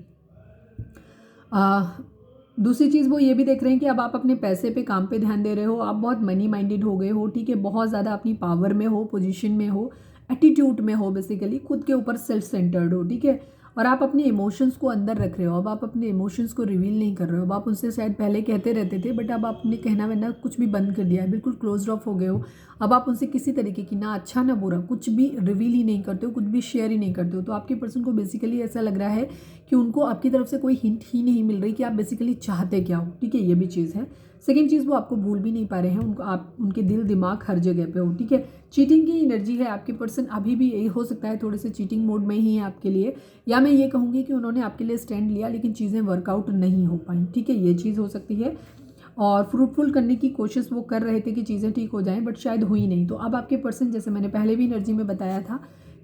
दूसरी चीज़ वो ये भी देख रहे हैं कि अब आप अपने पैसे पे, काम पे ध्यान दे रहे हो, आप बहुत मनी माइंडेड हो गए हो, ठीक है, बहुत ज़्यादा अपनी पावर में हो, पोजीशन में हो, एटीट्यूड में हो, बेसिकली खुद के ऊपर सेल्फ सेंटर्ड हो, ठीक है, और आप अपने इमोशंस को अंदर रख रहे हो। अब आप अपने इमोशंस को रिवील नहीं कर रहे हो। अब आप उनसे शायद पहले कहते रहते थे, बट अब आपने कहना वहना कुछ भी बंद कर दिया है, बिल्कुल क्लोज ऑफ हो गए हो। अब आप उनसे किसी तरीके की, ना अच्छा ना बुरा, कुछ भी रिवील ही नहीं करते हो, कुछ भी शेयर ही नहीं करते हो। तो आपके पर्सन को बेसिकली ऐसा लग रहा है कि उनको आपकी तरफ से कोई हिंट ही नहीं मिल रही कि आप बेसिकली चाहते क्या हो, ठीक है, ये भी चीज़ है। सेकेंड चीज़, वो आपको भूल भी नहीं पा रहे हैं, उनको आप, उनके दिल दिमाग हर जगह पे हो, ठीक है। चीटिंग की एनर्जी है, आपके पर्सन अभी भी यही हो सकता है थोड़े से चीटिंग मोड में ही है आपके लिए, या मैं ये कहूँगी कि उन्होंने आपके लिए स्टैंड लिया लेकिन चीज़ें वर्कआउट नहीं हो पाई, ठीक है, ये चीज़ हो सकती है। और फ्रूटफुल करने की कोशिश वो कर रहे थे कि चीज़ें ठीक हो जाएं, बट शायद हुई नहीं। तो अब आपके पर्सन, जैसे मैंने पहले भी एनर्जी में बताया था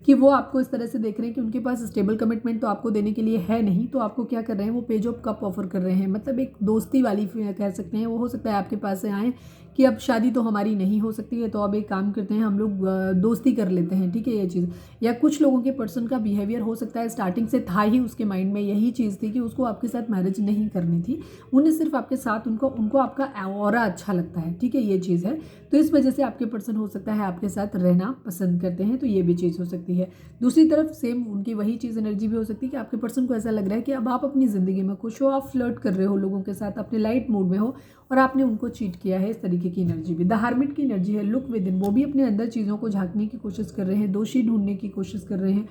कि वो आपको इस तरह से देख रहे हैं कि उनके पास स्टेबल कमिटमेंट तो आपको देने के लिए है नहीं, तो आपको क्या कर रहे हैं, वो पेज ऑफ कप ऑफर कर रहे हैं, मतलब एक दोस्ती वाली कह सकते हैं। वो हो सकता है आपके पास से आए कि अब शादी तो हमारी नहीं हो सकती है, तो अब एक काम करते हैं, हम लोग दोस्ती कर लेते हैं, ठीक है, ये चीज़। या कुछ लोगों के पर्सन का बिहेवियर हो सकता है स्टार्टिंग से था ही, उसके माइंड में यही चीज़ थी कि उसको आपके साथ मैरिज नहीं करनी थी, उन्हें सिर्फ आपके साथ उनको आपका ऑरा अच्छा लगता है, ठीक है, ये चीज़ है। तो इस वजह से आपके पर्सन हो सकता है आपके साथ रहना पसंद करते हैं, तो ये भी चीज़ हो सकती है। दूसरी तरफ सेम उनकी वही चीज़ एनर्जी भी हो सकती है कि आपके पर्सन को ऐसा लग रहा है कि अब आप अपनी ज़िंदगी में खुश हो, आप फ्लर्ट कर रहे हो लोगों के साथ, अपने लाइट मूड में हो और आपने उनको चीट किया है, इस तरीके की एनर्जी भी। द हर्मिट की एनर्जी है, लुक विद इन, वो भी अपने अंदर चीज़ों को झांकने की कोशिश कर रहे हैं, दोषी ढूंढने की कोशिश कर रहे हैं।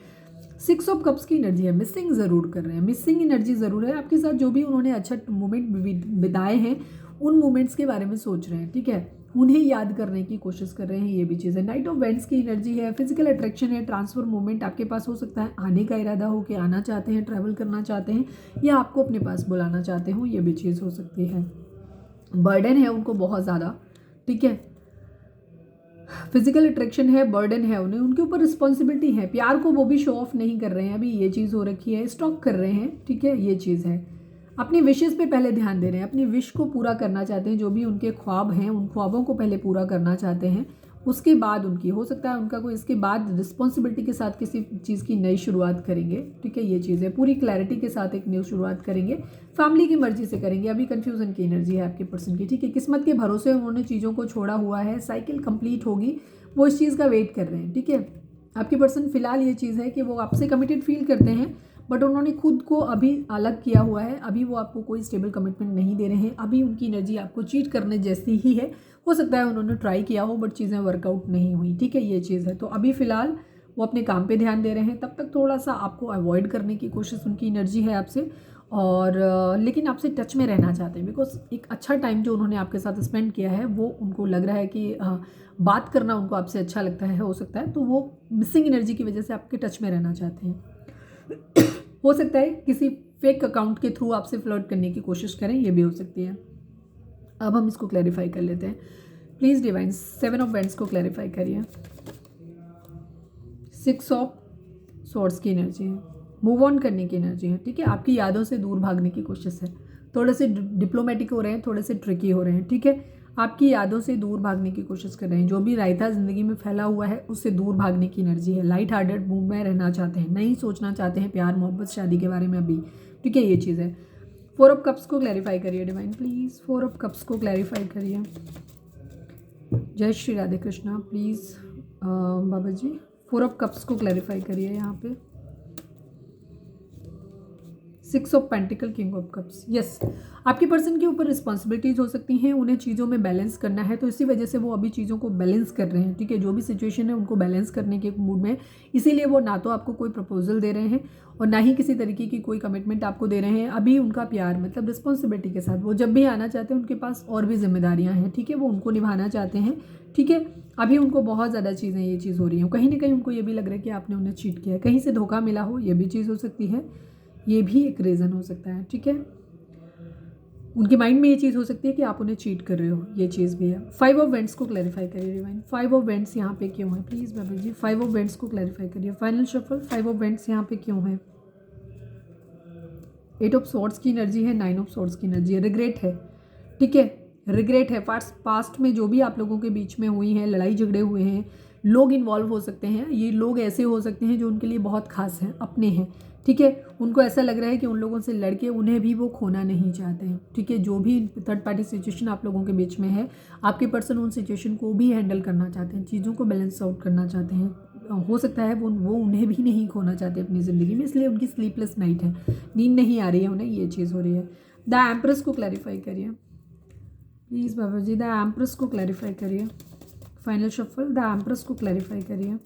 6 ऑफ कप्स की एनर्जी है, मिसिंग ज़रूर कर रहे हैं, मिसिंग एनर्जी ज़रूर है आपके साथ। जो भी उन्होंने अच्छा मोमेंट बिताए हैं, उन मोमेंट्स के बारे में सोच रहे हैं, ठीक है, उन्हें याद करने की कोशिश कर रहे हैं, ये भी चीज़ है। नाइट ऑफ वेंट्स की एनर्जी है, फिजिकल अट्रैक्शन है, ट्रांसफर मूवमेंट आपके पास हो सकता है, आने का इरादा हो कि आना चाहते हैं, ट्रैवल करना चाहते हैं, या आपको अपने पास बुलाना चाहते हो, ये भी चीज़ हो सकती है। बर्डन है उनको बहुत ज़्यादा, ठीक है, फिजिकल अट्रैक्शन है, बर्डन है उन्हें, उनके ऊपर रिस्पॉन्सिबिलिटी है, प्यार को वो भी शो ऑफ नहीं कर रहे हैं अभी, ये चीज़ हो रखी है, स्टॉक कर रहे हैं, ठीक है, ये चीज़ है। अपनी विशेज़ पे पहले ध्यान दे रहे हैं, अपनी विश को पूरा करना चाहते हैं, जो भी उनके ख्वाब हैं उन ख्वाबों को पहले पूरा करना चाहते हैं, उसके बाद उनकी हो सकता है उनका कोई इसके बाद रिस्पॉन्सिबिलिटी के साथ किसी चीज़ की नई शुरुआत करेंगे, ठीक है, ये चीज़ है, पूरी क्लैरिटी के साथ एक न्यू शुरुआत करेंगे, फैमिली की मर्जी से करेंगे। अभी कन्फ्यूजन की एनर्जी है आपके पर्सन की, ठीक है, किस्मत के भरोसे उन्होंने चीज़ों को छोड़ा हुआ है, साइकिल कंप्लीट होगी, वो इस चीज़ का वेट कर रहे हैं, ठीक है। आपके पर्सन फिलहाल ये चीज़ है कि वो आपसे कमिटेड फील करते हैं, बट उन्होंने खुद को अभी अलग किया हुआ है। अभी वो आपको कोई स्टेबल कमिटमेंट नहीं दे रहे हैं। अभी उनकी एनर्जी आपको चीट करने जैसी ही है। हो सकता है उन्होंने ट्राई किया हो बट चीज़ें वर्कआउट नहीं हुई, ठीक है, ये चीज़ है। तो अभी फ़िलहाल वो अपने काम पे ध्यान दे रहे हैं। तब तक थोड़ा सा आपको अवॉइड करने की कोशिश उनकी एनर्जी है आपसे, और लेकिन आपसे टच में रहना चाहते हैं, बिकॉज एक अच्छा टाइम जो उन्होंने आपके साथ स्पेंड किया है वो उनको लग रहा है कि बात करना उनको आपसे अच्छा लगता है, हो सकता है। तो वो मिसिंग एनर्जी की वजह से आपके टच में रहना चाहते हैं। हो सकता है किसी फेक अकाउंट के थ्रू आपसे फ्लर्ट करने की कोशिश करें, ये भी हो सकती है। अब हम इसको क्लैरिफाई कर लेते हैं। प्लीज़ डिवाइन 7 ऑफ वेंट्स को क्लैरिफाई करिए। 6 ऑफ सॉर्ड्स की एनर्जी है, मूव ऑन करने की एनर्जी है, ठीक है। आपकी यादों से दूर भागने की कोशिश है। थोड़े से डिप्लोमेटिक हो रहे हैं, थोड़े से ट्रिकी हो रहे हैं, ठीक है। आपकी यादों से दूर भागने की कोशिश कर रहे हैं। जो भी रायता ज़िंदगी में फैला हुआ है उससे दूर भागने की एनर्जी है। लाइट हार्टेड मूड में रहना चाहते हैं, नहीं सोचना चाहते हैं प्यार मोहब्बत शादी के बारे में अभी, ठीक है, ये चीज़ है। 4 ऑफ कप्स को क्लैरिफाई करिए डिवाइन, प्लीज़ 4 ऑफ कप्स को क्लैरिफाई करिए। जय श्री राधे कृष्णा, प्लीज़ बाबा जी 4 ऑफ कप्स को क्लैरिफाई करिए यहाँ पे। 6 of pentacle, king of cups. Yes, आपके पर्सन के ऊपर रिस्पॉन्सिबिलिटीज़ हो सकती हैं, उन्हें चीज़ों में बैलेंस करना है, तो इसी वजह से वो अभी चीज़ों को बैलेंस कर रहे हैं, ठीक है। जो भी सिचुएशन है उनको बैलेंस करने के मूड में, इसीलिए वो ना तो आपको कोई प्रपोजल दे रहे हैं और ना ही किसी तरीके की कोई कमिटमेंट आपको दे रहे हैं। अभी उनका प्यार मतलब रिस्पॉन्सिबिलिटी के साथ वो जब भी आना चाहते हैं उनके पास और भी जिम्मेदारियाँ हैं, ठीक है, वो उनको निभाना चाहते हैं, ठीक है। अभी उनको बहुत ज़्यादा चीज़ें ये चीज़ हो रही हैं, कहीं ना कहीं उनको ये भी लग रहा है कि आपने उन्हें चीट किया है, कहीं से धोखा मिला हो, ये भी चीज़ हो सकती है, ये भी एक रीज़न हो सकता है, ठीक है। उनके माइंड में ये चीज़ हो सकती है कि आप उन्हें चीट कर रहे हो, ये चीज़ भी है। 5 ऑफ वेंट्स को क्लैरिफाई करिए डिवाइन, 5 ऑफ वेंट्स यहाँ पे क्यों है, प्लीज़ बाबा जी 5 ऑफ वेंट्स को क्लैरिफाई करिए। फाइनल शफल, 5 ऑफ वेंट्स यहाँ पे क्यों है। 8 ऑफ सॉर्ड्स की एनर्जी है, 9 ऑफ सॉर्ड्स की एनर्जी है। रिग्रेट है, ठीक है, रिग्रेट है। पास्ट में जो भी आप लोगों के बीच में हुई हैं, लड़ाई झगड़े हुए हैं, लोग इन्वॉल्व हो सकते हैं। ये लोग ऐसे हो सकते हैं जो उनके लिए बहुत खास हैं, अपने हैं, ठीक है। उनको ऐसा लग रहा है कि उन लोगों से लड़के उन्हें भी वो खोना नहीं चाहते हैं, ठीक है। जो भी थर्ड पार्टी सिचुएशन आप लोगों के बीच में है, आपके पर्सन उन सिचुएशन को भी हैंडल करना चाहते हैं, चीज़ों को बैलेंस आउट करना चाहते हैं। हो सकता है वो उन्हें भी नहीं खोना चाहते अपनी ज़िंदगी में, इसलिए उनकी स्लीपलेस नाइट है, नींद नहीं आ रही है उन्हें, ये चीज़ हो रही है। द एम्प्रेस को क्लैरिफाई करिए प्लीज़ बाबा जी, द एम्प्रेस को क्लैरिफाई करिए। फाइनल शफल, द एम्प्रेस को क्लैरिफाई करिए।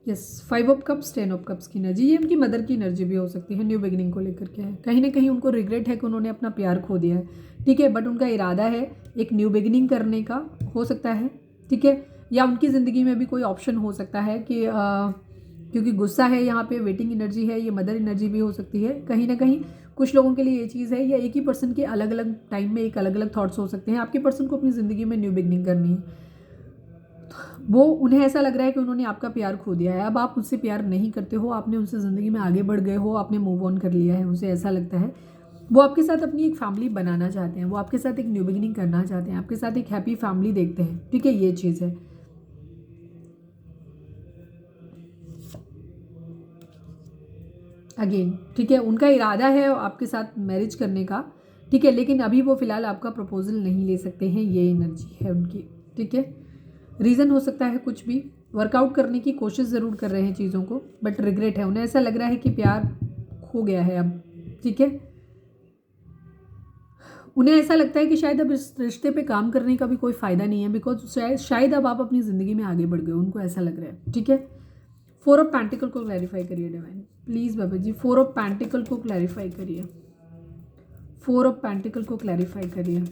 Yes, 5 of cups, 10 of cups की एनर्जी, ये उनकी मदर की एनर्जी भी हो सकती है। न्यू बिगिनिंग को लेकर के है, कहीं ना कहीं उनको रिग्रेट है कि उन्होंने अपना प्यार खो दिया है, ठीक है। बट उनका इरादा है एक न्यू बिगिनिंग करने का, हो सकता है, ठीक है। या उनकी ज़िंदगी में भी कोई ऑप्शन हो सकता है कि क्योंकि गुस्सा है यहाँ पे, वेटिंग एनर्जी है, ये मदर एनर्जी भी हो सकती है। कहीं ना कहीं कुछ लोगों के लिए ये चीज़ है, या एक ही पर्सन के अलग अलग टाइम में एक अलग अलग थॉट्स हो सकते हैं। आपके पर्सन को अपनी ज़िंदगी में न्यू बिगिनिंग करनी है, वो उन्हें ऐसा लग रहा है कि उन्होंने आपका प्यार खो दिया है। अब आप उनसे प्यार नहीं करते हो, आपने उनसे ज़िंदगी में आगे बढ़ गए हो, आपने मूव ऑन कर लिया है, उनसे ऐसा लगता है। वो आपके साथ अपनी एक फैमिली बनाना चाहते हैं, वो आपके साथ एक न्यू बिगिनिंग करना चाहते हैं, आपके साथ एक हैप्पी फैमिली देखते हैं, ठीक है, ये चीज़ है। अगेन, ठीक है, उनका इरादा है आपके साथ मैरिज करने का, ठीक है, लेकिन अभी वो फिलहाल आपका प्रपोजल नहीं ले सकते हैं, ये एनर्जी है उनकी, ठीक है। रीज़न हो सकता है कुछ भी, वर्कआउट करने की कोशिश ज़रूर कर रहे हैं चीज़ों को, बट रिग्रेट है, उन्हें ऐसा लग रहा है कि प्यार खो गया है अब, ठीक है। उन्हें ऐसा लगता है कि शायद अब इस रिश्ते पे काम करने का भी कोई फ़ायदा नहीं है, बिकॉज शायद अब आप अपनी ज़िंदगी में आगे बढ़ गए, उनको ऐसा लग रहा है, ठीक है। 4 ऑफ पेंटिकल को क्लैरिफाई करिए डिवाइन, प्लीज़ बाबा जी 4 ऑफ पेंटिकल को क्लैरिफाई करिए। 4 ऑफ पेंटिकल को क्लैरिफाई करिए।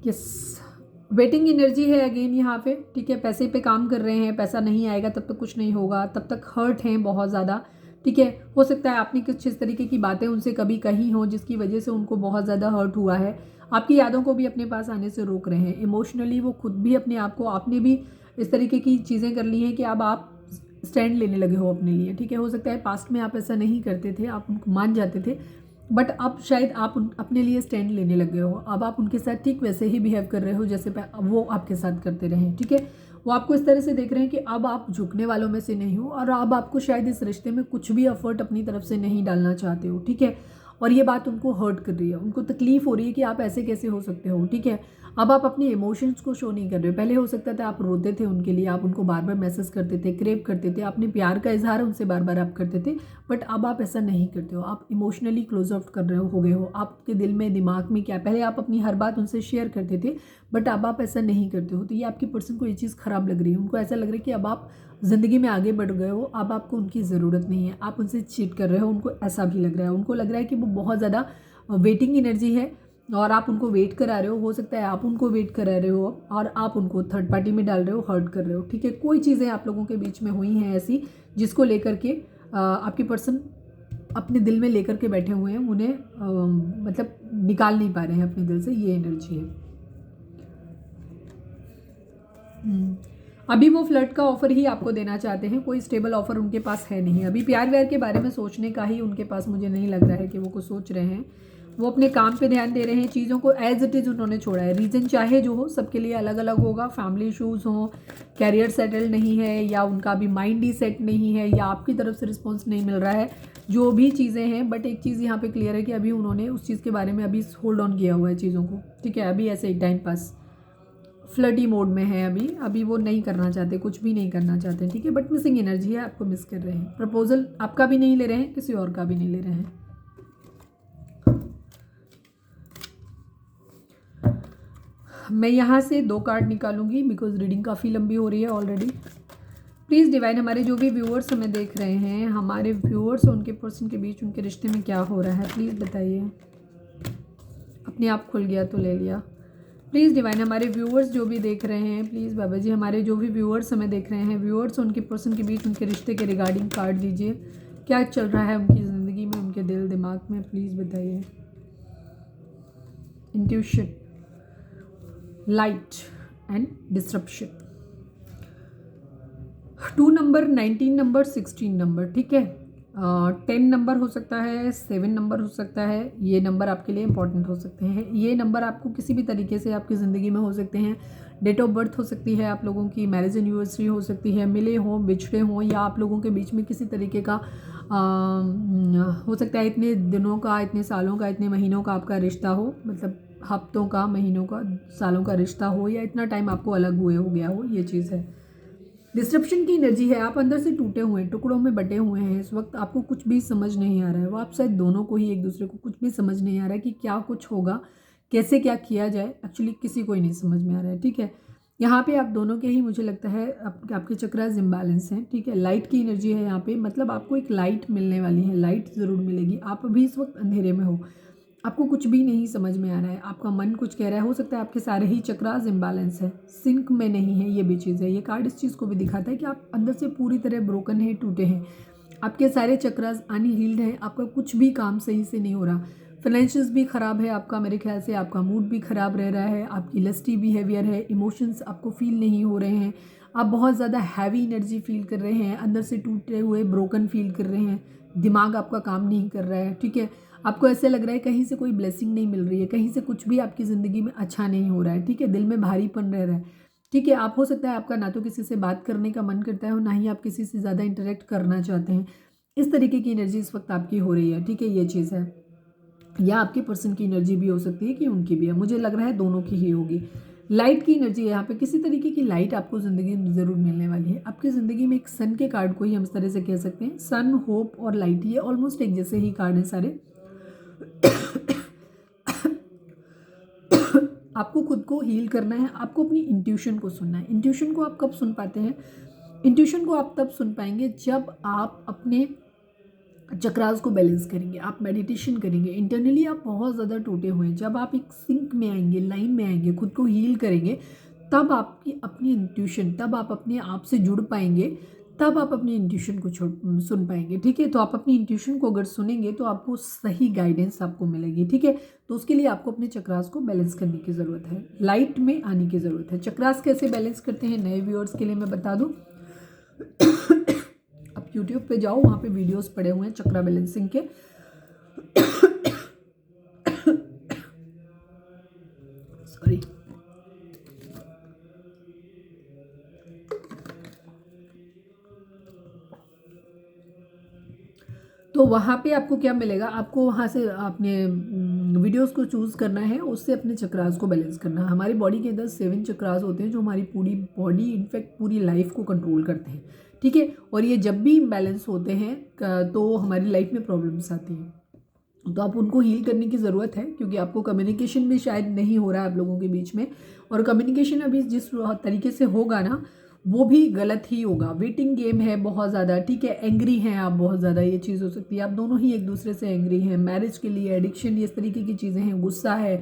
यस, वेटिंग एनर्जी है अगेन यहाँ पे, ठीक है। पैसे पे काम कर रहे हैं, पैसा नहीं आएगा तब तक कुछ नहीं होगा, तब तक हर्ट हैं बहुत ज़्यादा, ठीक है। हो सकता है आपने कुछ इस तरीके की बातें उनसे कभी कही हो जिसकी वजह से उनको बहुत ज़्यादा हर्ट हुआ है। आपकी यादों को भी अपने पास आने से रोक रहे हैं। इमोशनली वो खुद भी अपने आप को, आपने भी इस तरीके की चीज़ें कर ली हैं कि अब आप स्टैंड लेने लगे हो अपने लिए, ठीक है। हो सकता है पास्ट में आप ऐसा नहीं करते थे, आप उनको मान जाते थे, बट अब शायद आप अपने लिए स्टैंड लेने लगे हो। अब आप उनके साथ ठीक वैसे ही बिहेव कर रहे हो जैसे वो आपके साथ करते रहे, ठीक है। वो आपको इस तरह से देख रहे हैं कि अब आप झुकने वालों में से नहीं हो, और अब आपको शायद इस रिश्ते में कुछ भी एफर्ट अपनी तरफ से नहीं डालना चाहते हो, ठीक है। और ये बात उनको हर्ट कर रही है, उनको तकलीफ हो रही है कि आप ऐसे कैसे हो सकते हो, ठीक है। अब आप अपने इमोशंस को शो नहीं कर रहे हो। पहले हो सकता था आप रोते थे उनके लिए, आप उनको बार बार मैसेज करते थे, क्रेव करते थे, अपने प्यार का इजहार उनसे बार बार आप करते थे, बट अब आप ऐसा नहीं करते हो। आप इमोशनली क्लोज आउट कर रहे हो गए हो। आपके दिल में दिमाग में क्या, पहले आप अपनी हर बात उनसे शेयर करते थे, बट अब आप ऐसा नहीं करते हो। तो ये आपकी पर्सन को ये चीज़ ख़राब लग रही है। उनको ऐसा लग रहा है कि अब आप ज़िंदगी में आगे बढ़ गए हो, अब आपको उनकी ज़रूरत नहीं है, आप उनसे चीट कर रहे हो। उनको ऐसा भी लग रहा है, उनको लग रहा है कि वो बहुत ज़्यादा वेटिंग एनर्जी है और आप उनको वेट करा रहे हो सकता है आप उनको वेट करा रहे हो और आप उनको थर्ड पार्टी में डाल रहे हो, हर्ट कर रहे हो, ठीक है। कोई चीज़ें आप लोगों के बीच में हुई हैं ऐसी जिसको लेकर के आपके पर्सन अपने दिल में लेकर के बैठे हुए हैं, उन्हें मतलब निकाल नहीं पा रहे हैं अपने दिल से, ये एनर्जी है। अभी वो फ्लर्ट का ऑफर ही आपको देना चाहते हैं, कोई स्टेबल ऑफर उनके पास है नहीं। अभी प्यार व्यार के बारे में सोचने का ही उनके पास मुझे नहीं लग रहा है कि वो कुछ सोच रहे हैं। वो अपने काम पे ध्यान दे रहे हैं, चीज़ों को एज इट इज़ उन्होंने छोड़ा है। रीज़न चाहे जो हो, सबके लिए अलग अलग होगा। फैमिली इशूज़ हो, कैरियर सेटल नहीं है, या उनका अभी माइंड ही सेट नहीं है, या आपकी तरफ से रिस्पॉन्स नहीं मिल रहा है, जो भी चीज़ें हैं। बट एक चीज़ यहाँ पे क्लियर है कि अभी उन्होंने उस चीज़ के बारे में अभी होल्ड ऑन किया हुआ है चीज़ों को, ठीक है। अभी ऐसे ही टाइम पास फ्लर्टी मोड में है अभी वो नहीं करना चाहते, कुछ भी नहीं करना चाहते, ठीक है। बट मिसिंग एनर्जी है, आपको मिस कर रहे हैं। प्रपोजल आपका भी नहीं ले रहे हैं, किसी और का भी नहीं ले रहे हैं। मैं यहाँ से 2 कार्ड निकालूंगी बिकॉज रीडिंग काफ़ी लंबी हो रही है ऑलरेडी। प्लीज़ डिवाइन, हमारे जो भी व्यूअर्स हमें देख रहे हैं, हमारे व्यूअर्स और उनके पर्सन के बीच उनके रिश्ते में क्या हो रहा है, प्लीज़ बताइए। अपने आप खुल गया तो ले लिया। प्लीज़ डिवाइन, हमारे व्यूअर्स जो भी देख रहे हैं, प्लीज़ बाबा जी, हमारे जो भी व्यूअर्स हमें देख रहे हैं, व्यूअर्स उनके पर्सन के बीच उनके रिश्ते के रिगार्डिंग कार्ड दीजिए। क्या चल रहा है उनकी ज़िंदगी में, उनके दिल दिमाग में, प्लीज़ बताइए। Intuition, light and disruption. 2 number, 19 number, 16 number, ठीक है। 10 नंबर हो सकता है, 7 नंबर हो सकता है। ये नंबर आपके लिए इंपॉर्टेंट हो सकते हैं। ये नंबर आपको किसी भी तरीके से आपकी ज़िंदगी में हो सकते हैं। डेट ऑफ बर्थ हो सकती है आप लोगों की, मैरिज एनिवर्सरी हो सकती है, मिले हों, बिछड़े हों, या आप लोगों के बीच में किसी तरीके का हो सकता है इतने दिनों का, इतने सालों का, इतने महीनों का आपका रिश्ता हो, मतलब हफ्तों का, महीनों का, सालों का रिश्ता हो, या इतना टाइम आपको अलग हुए हो गया हो, ये चीज़ है। डिस्ट्रप्शन की एनर्जी है, आप अंदर से टूटे हुए हैं, टुकड़ों में बटे हुए हैं। इस वक्त आपको कुछ भी समझ नहीं आ रहा है। वो आप शायद दोनों को ही, एक दूसरे को कुछ भी समझ नहीं आ रहा है कि क्या कुछ होगा, कैसे क्या किया जाए, एक्चुअली किसी को ही नहीं समझ में आ रहा है, ठीक है। यहाँ पे आप दोनों के ही मुझे लगता है आपके चक्रास इम्बैलेंस हैं, ठीक है। लाइट की एनर्जी है यहाँ पे, मतलब आपको एक लाइट मिलने वाली है, लाइट ज़रूर मिलेगी। आप अभी इस वक्त अंधेरे में हो, आपको कुछ भी नहीं समझ में आ रहा है, आपका मन कुछ कह रहा है। हो सकता है आपके सारे ही चक्रास इम्बैलेंस है, सिंक में नहीं है, ये भी चीज़ है। ये कार्ड इस चीज़ को भी दिखाता है कि आप अंदर से पूरी तरह ब्रोकन है, टूटे हैं। आपके सारे चक्रास अनहील्ड हैं, आपका कुछ भी काम सही से नहीं हो रहा। फाइनेंशियल्स भी ख़राब है आपका, मेरे ख्याल से आपका मूड भी ख़राब रह रहा है, आपकी लस्टी बिहेवियर है, इमोशंस आपको फील नहीं हो रहे हैं, आप बहुत ज़्यादा हैवी एनर्जी फील कर रहे हैं, अंदर से टूटे हुए ब्रोकन फील कर रहे हैं, दिमाग आपका काम नहीं कर रहा है, ठीक है। आपको ऐसे लग रहा है कहीं से कोई ब्लेसिंग नहीं मिल रही है, कहीं से कुछ भी आपकी ज़िंदगी में अच्छा नहीं हो रहा है, ठीक है। दिल में भारीपन रह रहा है, ठीक है। आप हो सकता है आपका ना तो किसी से बात करने का मन करता है और ना ही आप किसी से ज़्यादा इंटरेक्ट करना चाहते हैं। इस तरीके की एनर्जी इस वक्त आपकी हो रही है, ठीक है, ये चीज़ है। या आपके पर्सन की एनर्जी भी हो सकती है कि उनकी भी है, मुझे लग रहा है दोनों की ही होगी। लाइट की एनर्जी है यहाँ पे, किसी तरीके की लाइट आपको ज़िंदगी में ज़रूर मिलने वाली है। आपकी ज़िंदगी में एक सन के कार्ड को ही हम इस तरह से कह सकते हैं, सन, होप और लाइट, ये ऑलमोस्ट एक जैसे ही कार्ड हैं सारे। आपको खुद को हील करना है, आपको अपनी इंट्यूशन को सुनना है। इंट्यूशन को आप कब सुन पाते हैं? इंट्यूशन को आप तब सुन पाएंगे जब आप अपने चक्रास को बैलेंस करेंगे, आप मेडिटेशन करेंगे। इंटरनली आप बहुत ज़्यादा टूटे हुए हैं, जब आप एक सिंक में आएंगे, लाइन में आएंगे, खुद को हील करेंगे, तब आपकी अपनी इंट्यूशन, तब आप अपने आप से जुड़ पाएंगे, तब आप अपनी इंट्यूशन को सुन पाएंगे, ठीक है। तो आप अपनी इंट्यूशन को अगर सुनेंगे तो आपको सही गाइडेंस आपको मिलेगी, ठीक है। तो उसके लिए आपको अपने चक्रास को बैलेंस करने की ज़रूरत है, लाइट में आने की ज़रूरत है। चक्रास कैसे बैलेंस करते हैं, नए व्यूअर्स के लिए मैं बता दूँ। आप यूट्यूब पे जाओ, वहाँ पे वीडियोस पड़े हुए हैं चक्रा बैलेंसिंग के। सॉरी। तो वहाँ पे आपको क्या मिलेगा, आपको वहाँ से अपने वीडियोस को चूज़ करना है, उससे अपने चक्रास को बैलेंस करना है। हमारी बॉडी के अंदर 7 चक्रास होते हैं जो हमारी पूरी बॉडी इनफैक्ट पूरी लाइफ को कंट्रोल करते हैं, ठीक है। और ये जब भी इम्बैलेंस होते हैं तो हमारी लाइफ में प्रॉब्लम्स आती हैं, तो आप उनको हील करने की ज़रूरत है, क्योंकि आपको कम्युनिकेशन भी शायद नहीं हो रहा है आप लोगों के बीच में, और कम्युनिकेशन अभी जिस तरीके से होगा ना वो भी गलत ही होगा। वेटिंग गेम है बहुत ज़्यादा, ठीक है। एंग्री हैं आप बहुत ज़्यादा, ये चीज़ हो सकती है। आप दोनों ही एक दूसरे से एंग्री हैं, मैरिज के लिए एडिक्शन, इस तरीके की चीज़ें हैं, गुस्सा है,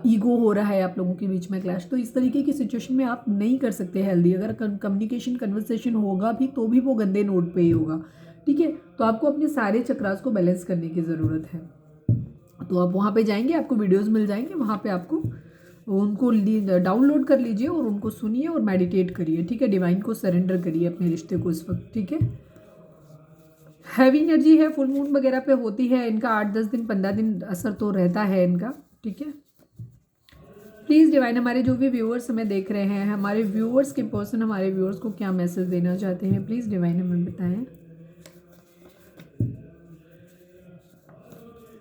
ईगो हो रहा है आप लोगों के बीच में क्लैश। तो इस तरीके की सिचुएशन में आप नहीं कर सकते हेल्दी। अगर कम्युनिकेशन कन्वर्सेशन होगा भी तो भी वो गंदे नोट पे ही होगा, ठीक है। तो आपको अपने सारे चक्रास को बैलेंस करने की ज़रूरत है। तो आप वहाँ पे जाएंगे, आपको वीडियोस मिल जाएंगे, वहाँ पे आपको उनको डाउनलोड कर लीजिए और उनको सुनिए और मेडिटेट करिए, ठीक है। डिवाइन को सरेंडर करिए अपने रिश्ते को इस वक्त, ठीक है। हैवी एनर्जी है, फुल मून वगैरह पे होती है, इनका 8-10 दिन 15 दिन असर तो रहता है इनका, ठीक है। प्लीज़ डिवाइन, हमारे जो भी व्यूअर्स हमें देख रहे हैं, हमारे व्यूअर्स के पर्सन हमारे व्यूअर्स को क्या मैसेज देना चाहते हैं, प्लीज़ डिवाइन हमें बताएं।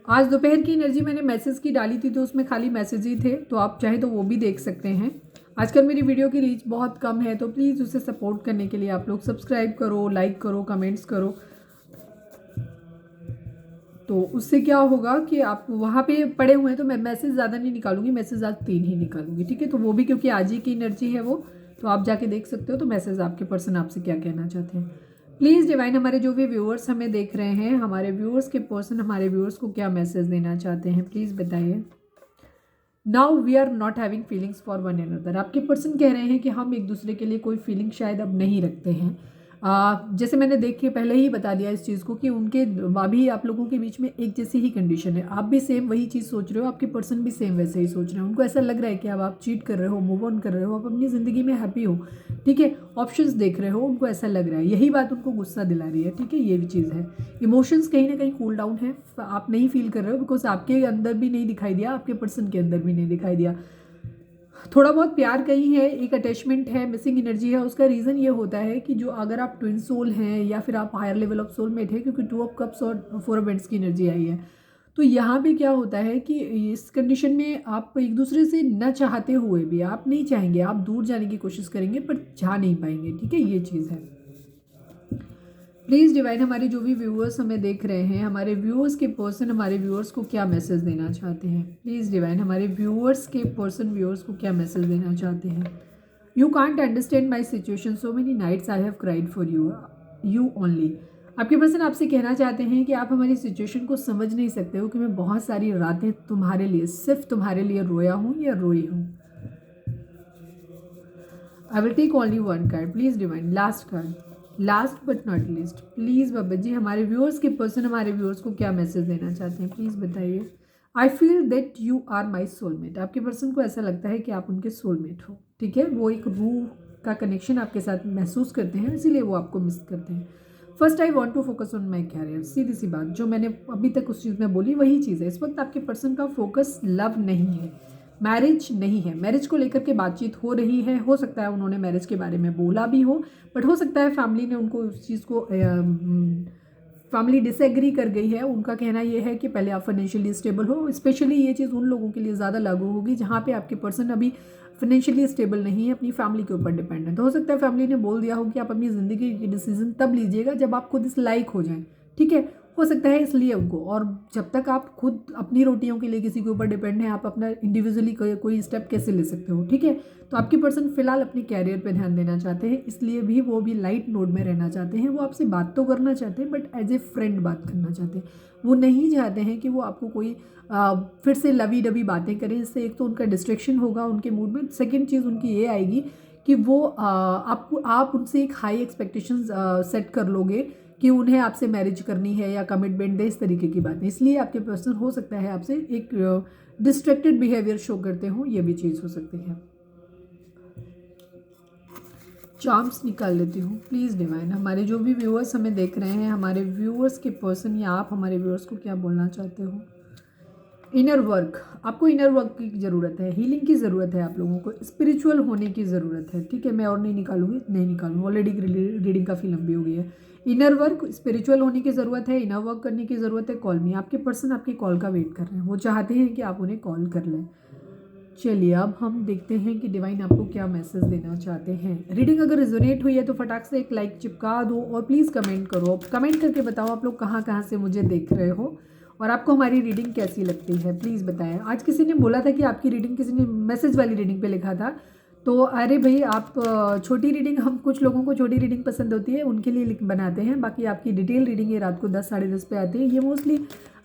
आज दोपहर की एनर्जी मैंने मैसेज की डाली थी तो उसमें खाली मैसेज ही थे, तो आप चाहे तो वो भी देख सकते हैं। आजकल मेरी वीडियो की रीच बहुत कम है, तो प्लीज़ उसे सपोर्ट करने के लिए आप लोग सब्सक्राइब करो, लाइक करो, कमेंट्स करो। तो उससे क्या होगा कि आप वहाँ पे पड़े हुए हैं, तो मैं मैसेज ज़्यादा नहीं निकालूंगी, मैसेज आज 3 ही निकालूंगी, ठीक है। तो वो भी क्योंकि आज ही की एनर्जी है वो, तो आप जाके देख सकते हो तो मैसेज आपके पर्सन आपसे क्या कहना चाहते हैं। प्लीज़ डिवाइन, हमारे जो भी व्यूअर्स हमें देख रहे हैं, हमारे व्यूअर्स के पर्सन हमारे व्यूअर्स को क्या मैसेज देना चाहते हैं, प्लीज़ बताइए। Now we are not having feelings for one another. आपके पर्सन कह रहे हैं कि हम एक दूसरे के लिए कोई फीलिंग शायद अब नहीं रखते हैं। जैसे मैंने देख के पहले ही बता दिया इस चीज़ को कि उनके अभी आप लोगों के बीच में एक जैसी ही कंडीशन है। आप भी सेम वही चीज़ सोच रहे हो, आपके पर्सन भी सेम वैसे ही सोच रहे हैं। उनको ऐसा लग रहा है कि अब आप चीट कर रहे हो, मूव ऑन कर रहे हो, आप अपनी ज़िंदगी में हैप्पी हो, ठीक है। ऑप्शंस देख रहे हो, उनको ऐसा लग रहा है, यही बात उनको गुस्सा दिला रही है, ठीक है। ये भी चीज़ है। इमोशंस कहीं ना कहीं कूल डाउन है, आप नहीं फील कर रहे हो, बिकॉज आपके अंदर भी नहीं दिखाई दिया, आपके पर्सन के अंदर भी नहीं दिखाई दिया। थोड़ा बहुत प्यार कहीं है, एक अटैचमेंट है, मिसिंग एनर्जी है। उसका रीज़न ये होता है कि जो अगर आप ट्विन सोल हैं या फिर आप हायर लेवल ऑफ सोलमेट है, क्योंकि 2 ऑफ कप्स और 4 ऑफ बेंट्स की एनर्जी आई है, तो यहाँ पे क्या होता है कि इस कंडीशन में आप एक दूसरे से न चाहते हुए भी आप नहीं चाहेंगे, आप दूर जाने की कोशिश करेंगे पर जा नहीं पाएंगे, ठीक है। ये चीज़ है। प्लीज़ डिवाइन, हमारे जो भी व्यूअर्स हमें देख रहे हैं, हमारे व्यूअर्स के पर्सन हमारे व्यूअर्स को क्या मैसेज देना चाहते हैं। प्लीज़ डिवाइन, हमारे व्यूअर्स के पर्सन व्यूअर्स को क्या मैसेज देना चाहते हैं। You can't understand my situation, so many nights I have cried for you only. आपके पर्सन आपसे कहना चाहते हैं कि आप हमारी सिचुएशन को समझ नहीं सकते हो कि मैं बहुत सारी रातें तुम्हारे लिए, सिर्फ तुम्हारे लिए रोया हूँ या रोई हूँ। I will take only one card, please divine, last card, last but not least. Please बाबा जी, हमारे व्यूअर्स के पर्सन हमारे व्यूअर्स को क्या मैसेज देना चाहते हैं, प्लीज़ बताइए। I feel that you are my soulmate. आपके पर्सन को ऐसा लगता है कि आप उनके सोलमेट हो, ठीक है। वो एक रूह का कनेक्शन आपके साथ महसूस करते हैं, इसीलिए वो आपको मिस करते हैं। First I want to focus on my career. सीधी सी बात, जो मैंने अभी तक उस चीज़ में बोली वही चीज़ है। इस वक्त आपके पर्सन का फोकस लव नहीं है, मैरिज नहीं है। मैरिज को लेकर के बातचीत हो रही है, हो सकता है उन्होंने मैरिज के बारे में बोला भी हो, बट हो सकता है फैमिली ने उनको उस चीज़ को फैमिली डिसएग्री कर गई है। उनका कहना ये है कि पहले आप फाइनेंशियली स्टेबल हो। स्पेशली ये चीज़ उन लोगों के लिए ज़्यादा लागू होगी जहाँ पे आपके पर्सन अभी फाइनेंशियली स्टेबल नहीं है, अपनी फैमिली के ऊपर डिपेंड है। तो हो सकता है फैमिली ने बोल दिया हो कि आप अपनी ज़िंदगी की डिसीजन तब लीजिएगा जब आप खुद इस लायक हो जाएं, ठीक है। हो सकता है इसलिए उनको, और जब तक आप खुद अपनी रोटियों के लिए किसी के ऊपर डिपेंड है, आप अपना इंडिविजुअली कोई स्टेप कैसे ले सकते हो, ठीक है। तो आपके पर्सन फिलहाल अपने कैरियर पे ध्यान देना चाहते हैं, इसलिए भी वो भी लाइट नोड में रहना चाहते हैं। वो आपसे बात तो करना चाहते हैं, बट एज ए फ्रेंड बात करना चाहते हैं। वो नहीं चाहते हैं कि वो आपको कोई फिर से लवी डबी बातें करें। इससे एक तो उनका डिस्ट्रैक्शन होगा उनके मूड में, सेकेंड चीज़ उनकी ये आएगी कि वो आप उनसे एक हाई एक्सपेक्टेशंस सेट कर लोगे कि उन्हें आपसे मैरिज करनी है या कमिटमेंट दे, इस तरीके की बातें। इसलिए आपके पर्सन हो सकता है आपसे एक डिस्ट्रैक्टेड बिहेवियर शो करते हो, ये भी चीज़ हो सकती है। चार्म्स निकाल लेती हूँ, प्लीज़ डिवाइन, हमारे जो भी व्यूअर्स हमें देख रहे हैं, हमारे व्यूअर्स के पर्सन या आप हमारे व्यूअर्स को क्या बोलना चाहते हो। इनर वर्क, आपको इनर वर्क की ज़रूरत है, हीलिंग की ज़रूरत है, आप लोगों को स्पिरिचुअल होने की ज़रूरत है। ठीक है, मैं और नहीं निकालूंगी, नहीं निकालूंगी, ऑलरेडी रीडिंग काफ़ी लंबी हो गई है। इनर वर्क, स्पिरिचुअल होने की ज़रूरत है, इनर वर्क करने की ज़रूरत है। कॉल मी, आपके पर्सन आपकी कॉल का वेट कर रहे हैं, वो चाहते हैं कि आप उन्हें कॉल कर लें। चलिए अब हम देखते हैं कि डिवाइन आपको क्या मैसेज देना चाहते हैं। रीडिंग अगर रिजोनेट हुई है तो फटाक से एक लाइक चिपका दो और प्लीज़ कमेंट करो। कमेंट करके बताओ आप लोग कहाँ कहाँ से मुझे देख रहे हो और आपको हमारी रीडिंग कैसी लगती है, प्लीज़ बताएं। आज किसी ने बोला था कि आपकी रीडिंग, किसी ने मैसेज वाली रीडिंग पे लिखा था, तो अरे भाई आप छोटी रीडिंग, हम कुछ लोगों को छोटी रीडिंग पसंद होती है, उनके लिए बनाते हैं। बाकी आपकी डिटेल रीडिंग ये रात को 10 साढ़े 10 पे आती है, ये मोस्टली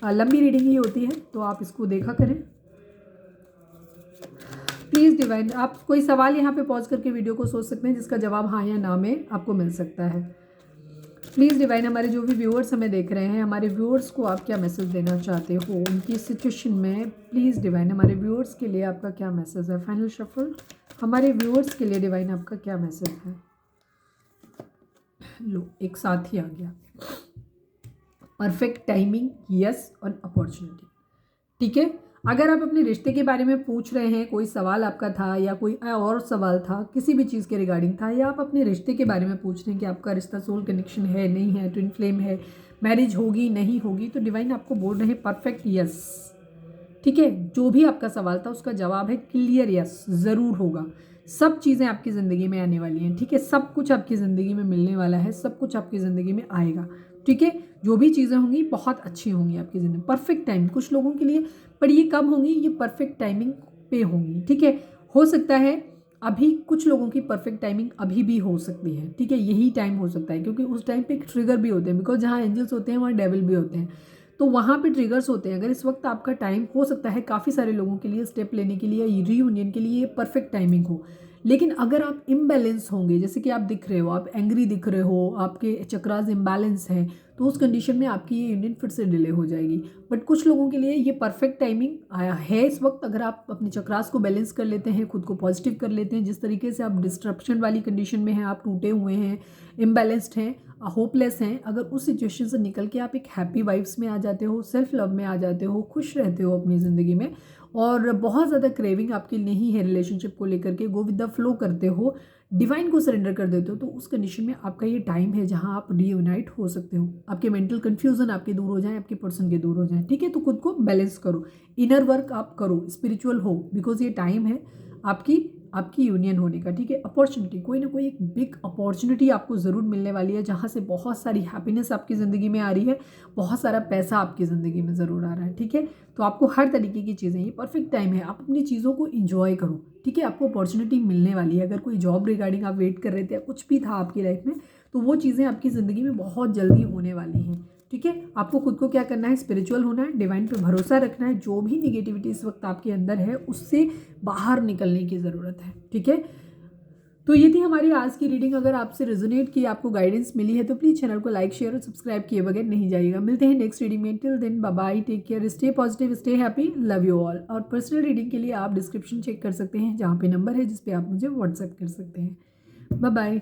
लंबी रीडिंग ही होती है, तो आप इसको देखा करें प्लीज़ डिवाइन। आप कोई सवाल यहाँ पे पॉज करके वीडियो को सोच सकते हैं जिसका जवाब हाँ या ना में आपको मिल सकता है। प्लीज़ डिवाइन, हमारे जो भी व्यूअर्स हमें देख रहे हैं, हमारे व्यूअर्स को आप क्या मैसेज देना चाहते हो उनकी सिचुएशन में। प्लीज़ डिवाइन, हमारे व्यूअर्स के लिए आपका क्या मैसेज है। फाइनल शफल, हमारे व्यूअर्स के लिए डिवाइन आपका क्या मैसेज है। लो, एक साथ ही आ गया, परफेक्ट टाइमिंग, यस और अपॉर्चुनिटी। ठीक है, अगर आप अपने रिश्ते के बारे में पूछ रहे हैं, कोई सवाल आपका था या कोई और सवाल था किसी भी चीज़ के रिगार्डिंग था, या आप अपने रिश्ते के बारे में पूछ रहे हैं कि आपका रिश्ता सोल कनेक्शन है नहीं है, ट्विन फ्लेम है, मैरिज होगी नहीं होगी, तो डिवाइन आपको बोल रहे हैं परफेक्ट यस। ठीक है, जो भी आपका सवाल था उसका जवाब है क्लियर यस, ज़रूर होगा। सब चीज़ें आपकी ज़िंदगी में आने वाली हैं। ठीक है, सब कुछ आपकी ज़िंदगी में मिलने वाला है, सब कुछ आपकी ज़िंदगी में आएगा। ठीक है, जो भी चीज़ें होंगी बहुत अच्छी होंगी आपकी ज़िंदगी, परफेक्ट टाइम कुछ लोगों के लिए, पर ये कब होंगी, ये परफेक्ट टाइमिंग पे होंगी। ठीक है, हो सकता है अभी कुछ लोगों की परफेक्ट टाइमिंग अभी भी हो सकती है। ठीक है, यही टाइम हो सकता है क्योंकि उस टाइम पे एक ट्रिगर भी होते हैं, बिकॉज जहाँ एंजल्स होते हैं वहाँ डेविल भी होते हैं, तो वहाँ पे ट्रिगर्स होते हैं। अगर इस वक्त आपका टाइम हो सकता है काफ़ी सारे लोगों के लिए स्टेप लेने के लिए, रीयूनियन के लिए परफेक्ट टाइमिंग हो, लेकिन अगर आप इम्बैलेंस होंगे, जैसे कि आप दिख रहे हो, आप एंग्री दिख रहे हो, आपके चक्रास इम्बैलेंस हैं, तो उस कंडीशन में आपकी ये यूनियन फिर से डिले हो जाएगी। बट कुछ लोगों के लिए ये परफेक्ट टाइमिंग आया है इस वक्त। अगर आप अपने चक्रास को बैलेंस कर लेते हैं, खुद को पॉजिटिव कर लेते हैं, जिस तरीके से आप डिस्ट्रप्शन वाली कंडीशन में हैं, आप टूटे हुए हैं, इम्बैलेंस्ड हैं, होपलेस हैं, अगर उस सिचुएशन से निकल के आप एक हैप्पी वाइब्स में आ जाते हो, सेल्फ लव में आ जाते हो, खुश रहते हो अपनी ज़िंदगी में, और बहुत ज़्यादा क्रेविंग आपकी नहीं है रिलेशनशिप को लेकर के, गो विद द फ्लो करते हो, डिवाइन को सरेंडर कर देते हो, तो उस कंडीशन में आपका ये टाइम है जहां आप रीयूनाइट हो सकते हो। आपके मेंटल कंफ्यूजन आपके दूर हो जाए, आपके पर्सन के दूर हो जाए। ठीक है, तो खुद को बैलेंस करो, इनर वर्क आप करो, स्पिरिचुअल हो, बिकॉज ये टाइम है आपकी आपकी यूनियन होने का। ठीक है, अपॉर्चुनिटी, कोई ना कोई एक बिग अपॉर्चुनिटी आपको ज़रूर मिलने वाली है, जहाँ से बहुत सारी हैप्पीनेस आपकी ज़िंदगी में आ रही है, बहुत सारा पैसा आपकी ज़िंदगी में ज़रूर आ रहा है। ठीक है, तो आपको हर तरीके की चीज़ें, ये परफेक्ट टाइम है, आप अपनी चीज़ों को इंजॉय करो। ठीक है, आपको अपॉर्चुनिटी मिलने वाली है। अगर कोई जॉब रिगार्डिंग आप वेट कर रहे थे, कुछ भी था आपकी लाइफ में, तो वो चीज़ें आपकी ज़िंदगी में बहुत जल्दी होने वाली हैं। ठीक है, आपको खुद को क्या करना है, स्पिरिचुअल होना है, डिवाइन पे भरोसा रखना है, जो भी निगेटिविटी इस वक्त आपके अंदर है उससे बाहर निकलने की ज़रूरत है। ठीक है, तो ये थी हमारी आज की रीडिंग। अगर आपसे रेजोनेट की, आपको गाइडेंस मिली है, तो प्लीज़ चैनल को लाइक शेयर और सब्सक्राइब किए बगैर नहीं जाइएगा। मिलते हैं नेक्स्ट रीडिंग में, till then bye bye, take care, stay positive, stay happy, love you all. और पर्सनल रीडिंग के लिए आप डिस्क्रिप्शन चेक कर सकते हैं, जहाँ पे नंबर है जिस पे आप मुझे व्हाट्सएप कर सकते हैं। Bye bye.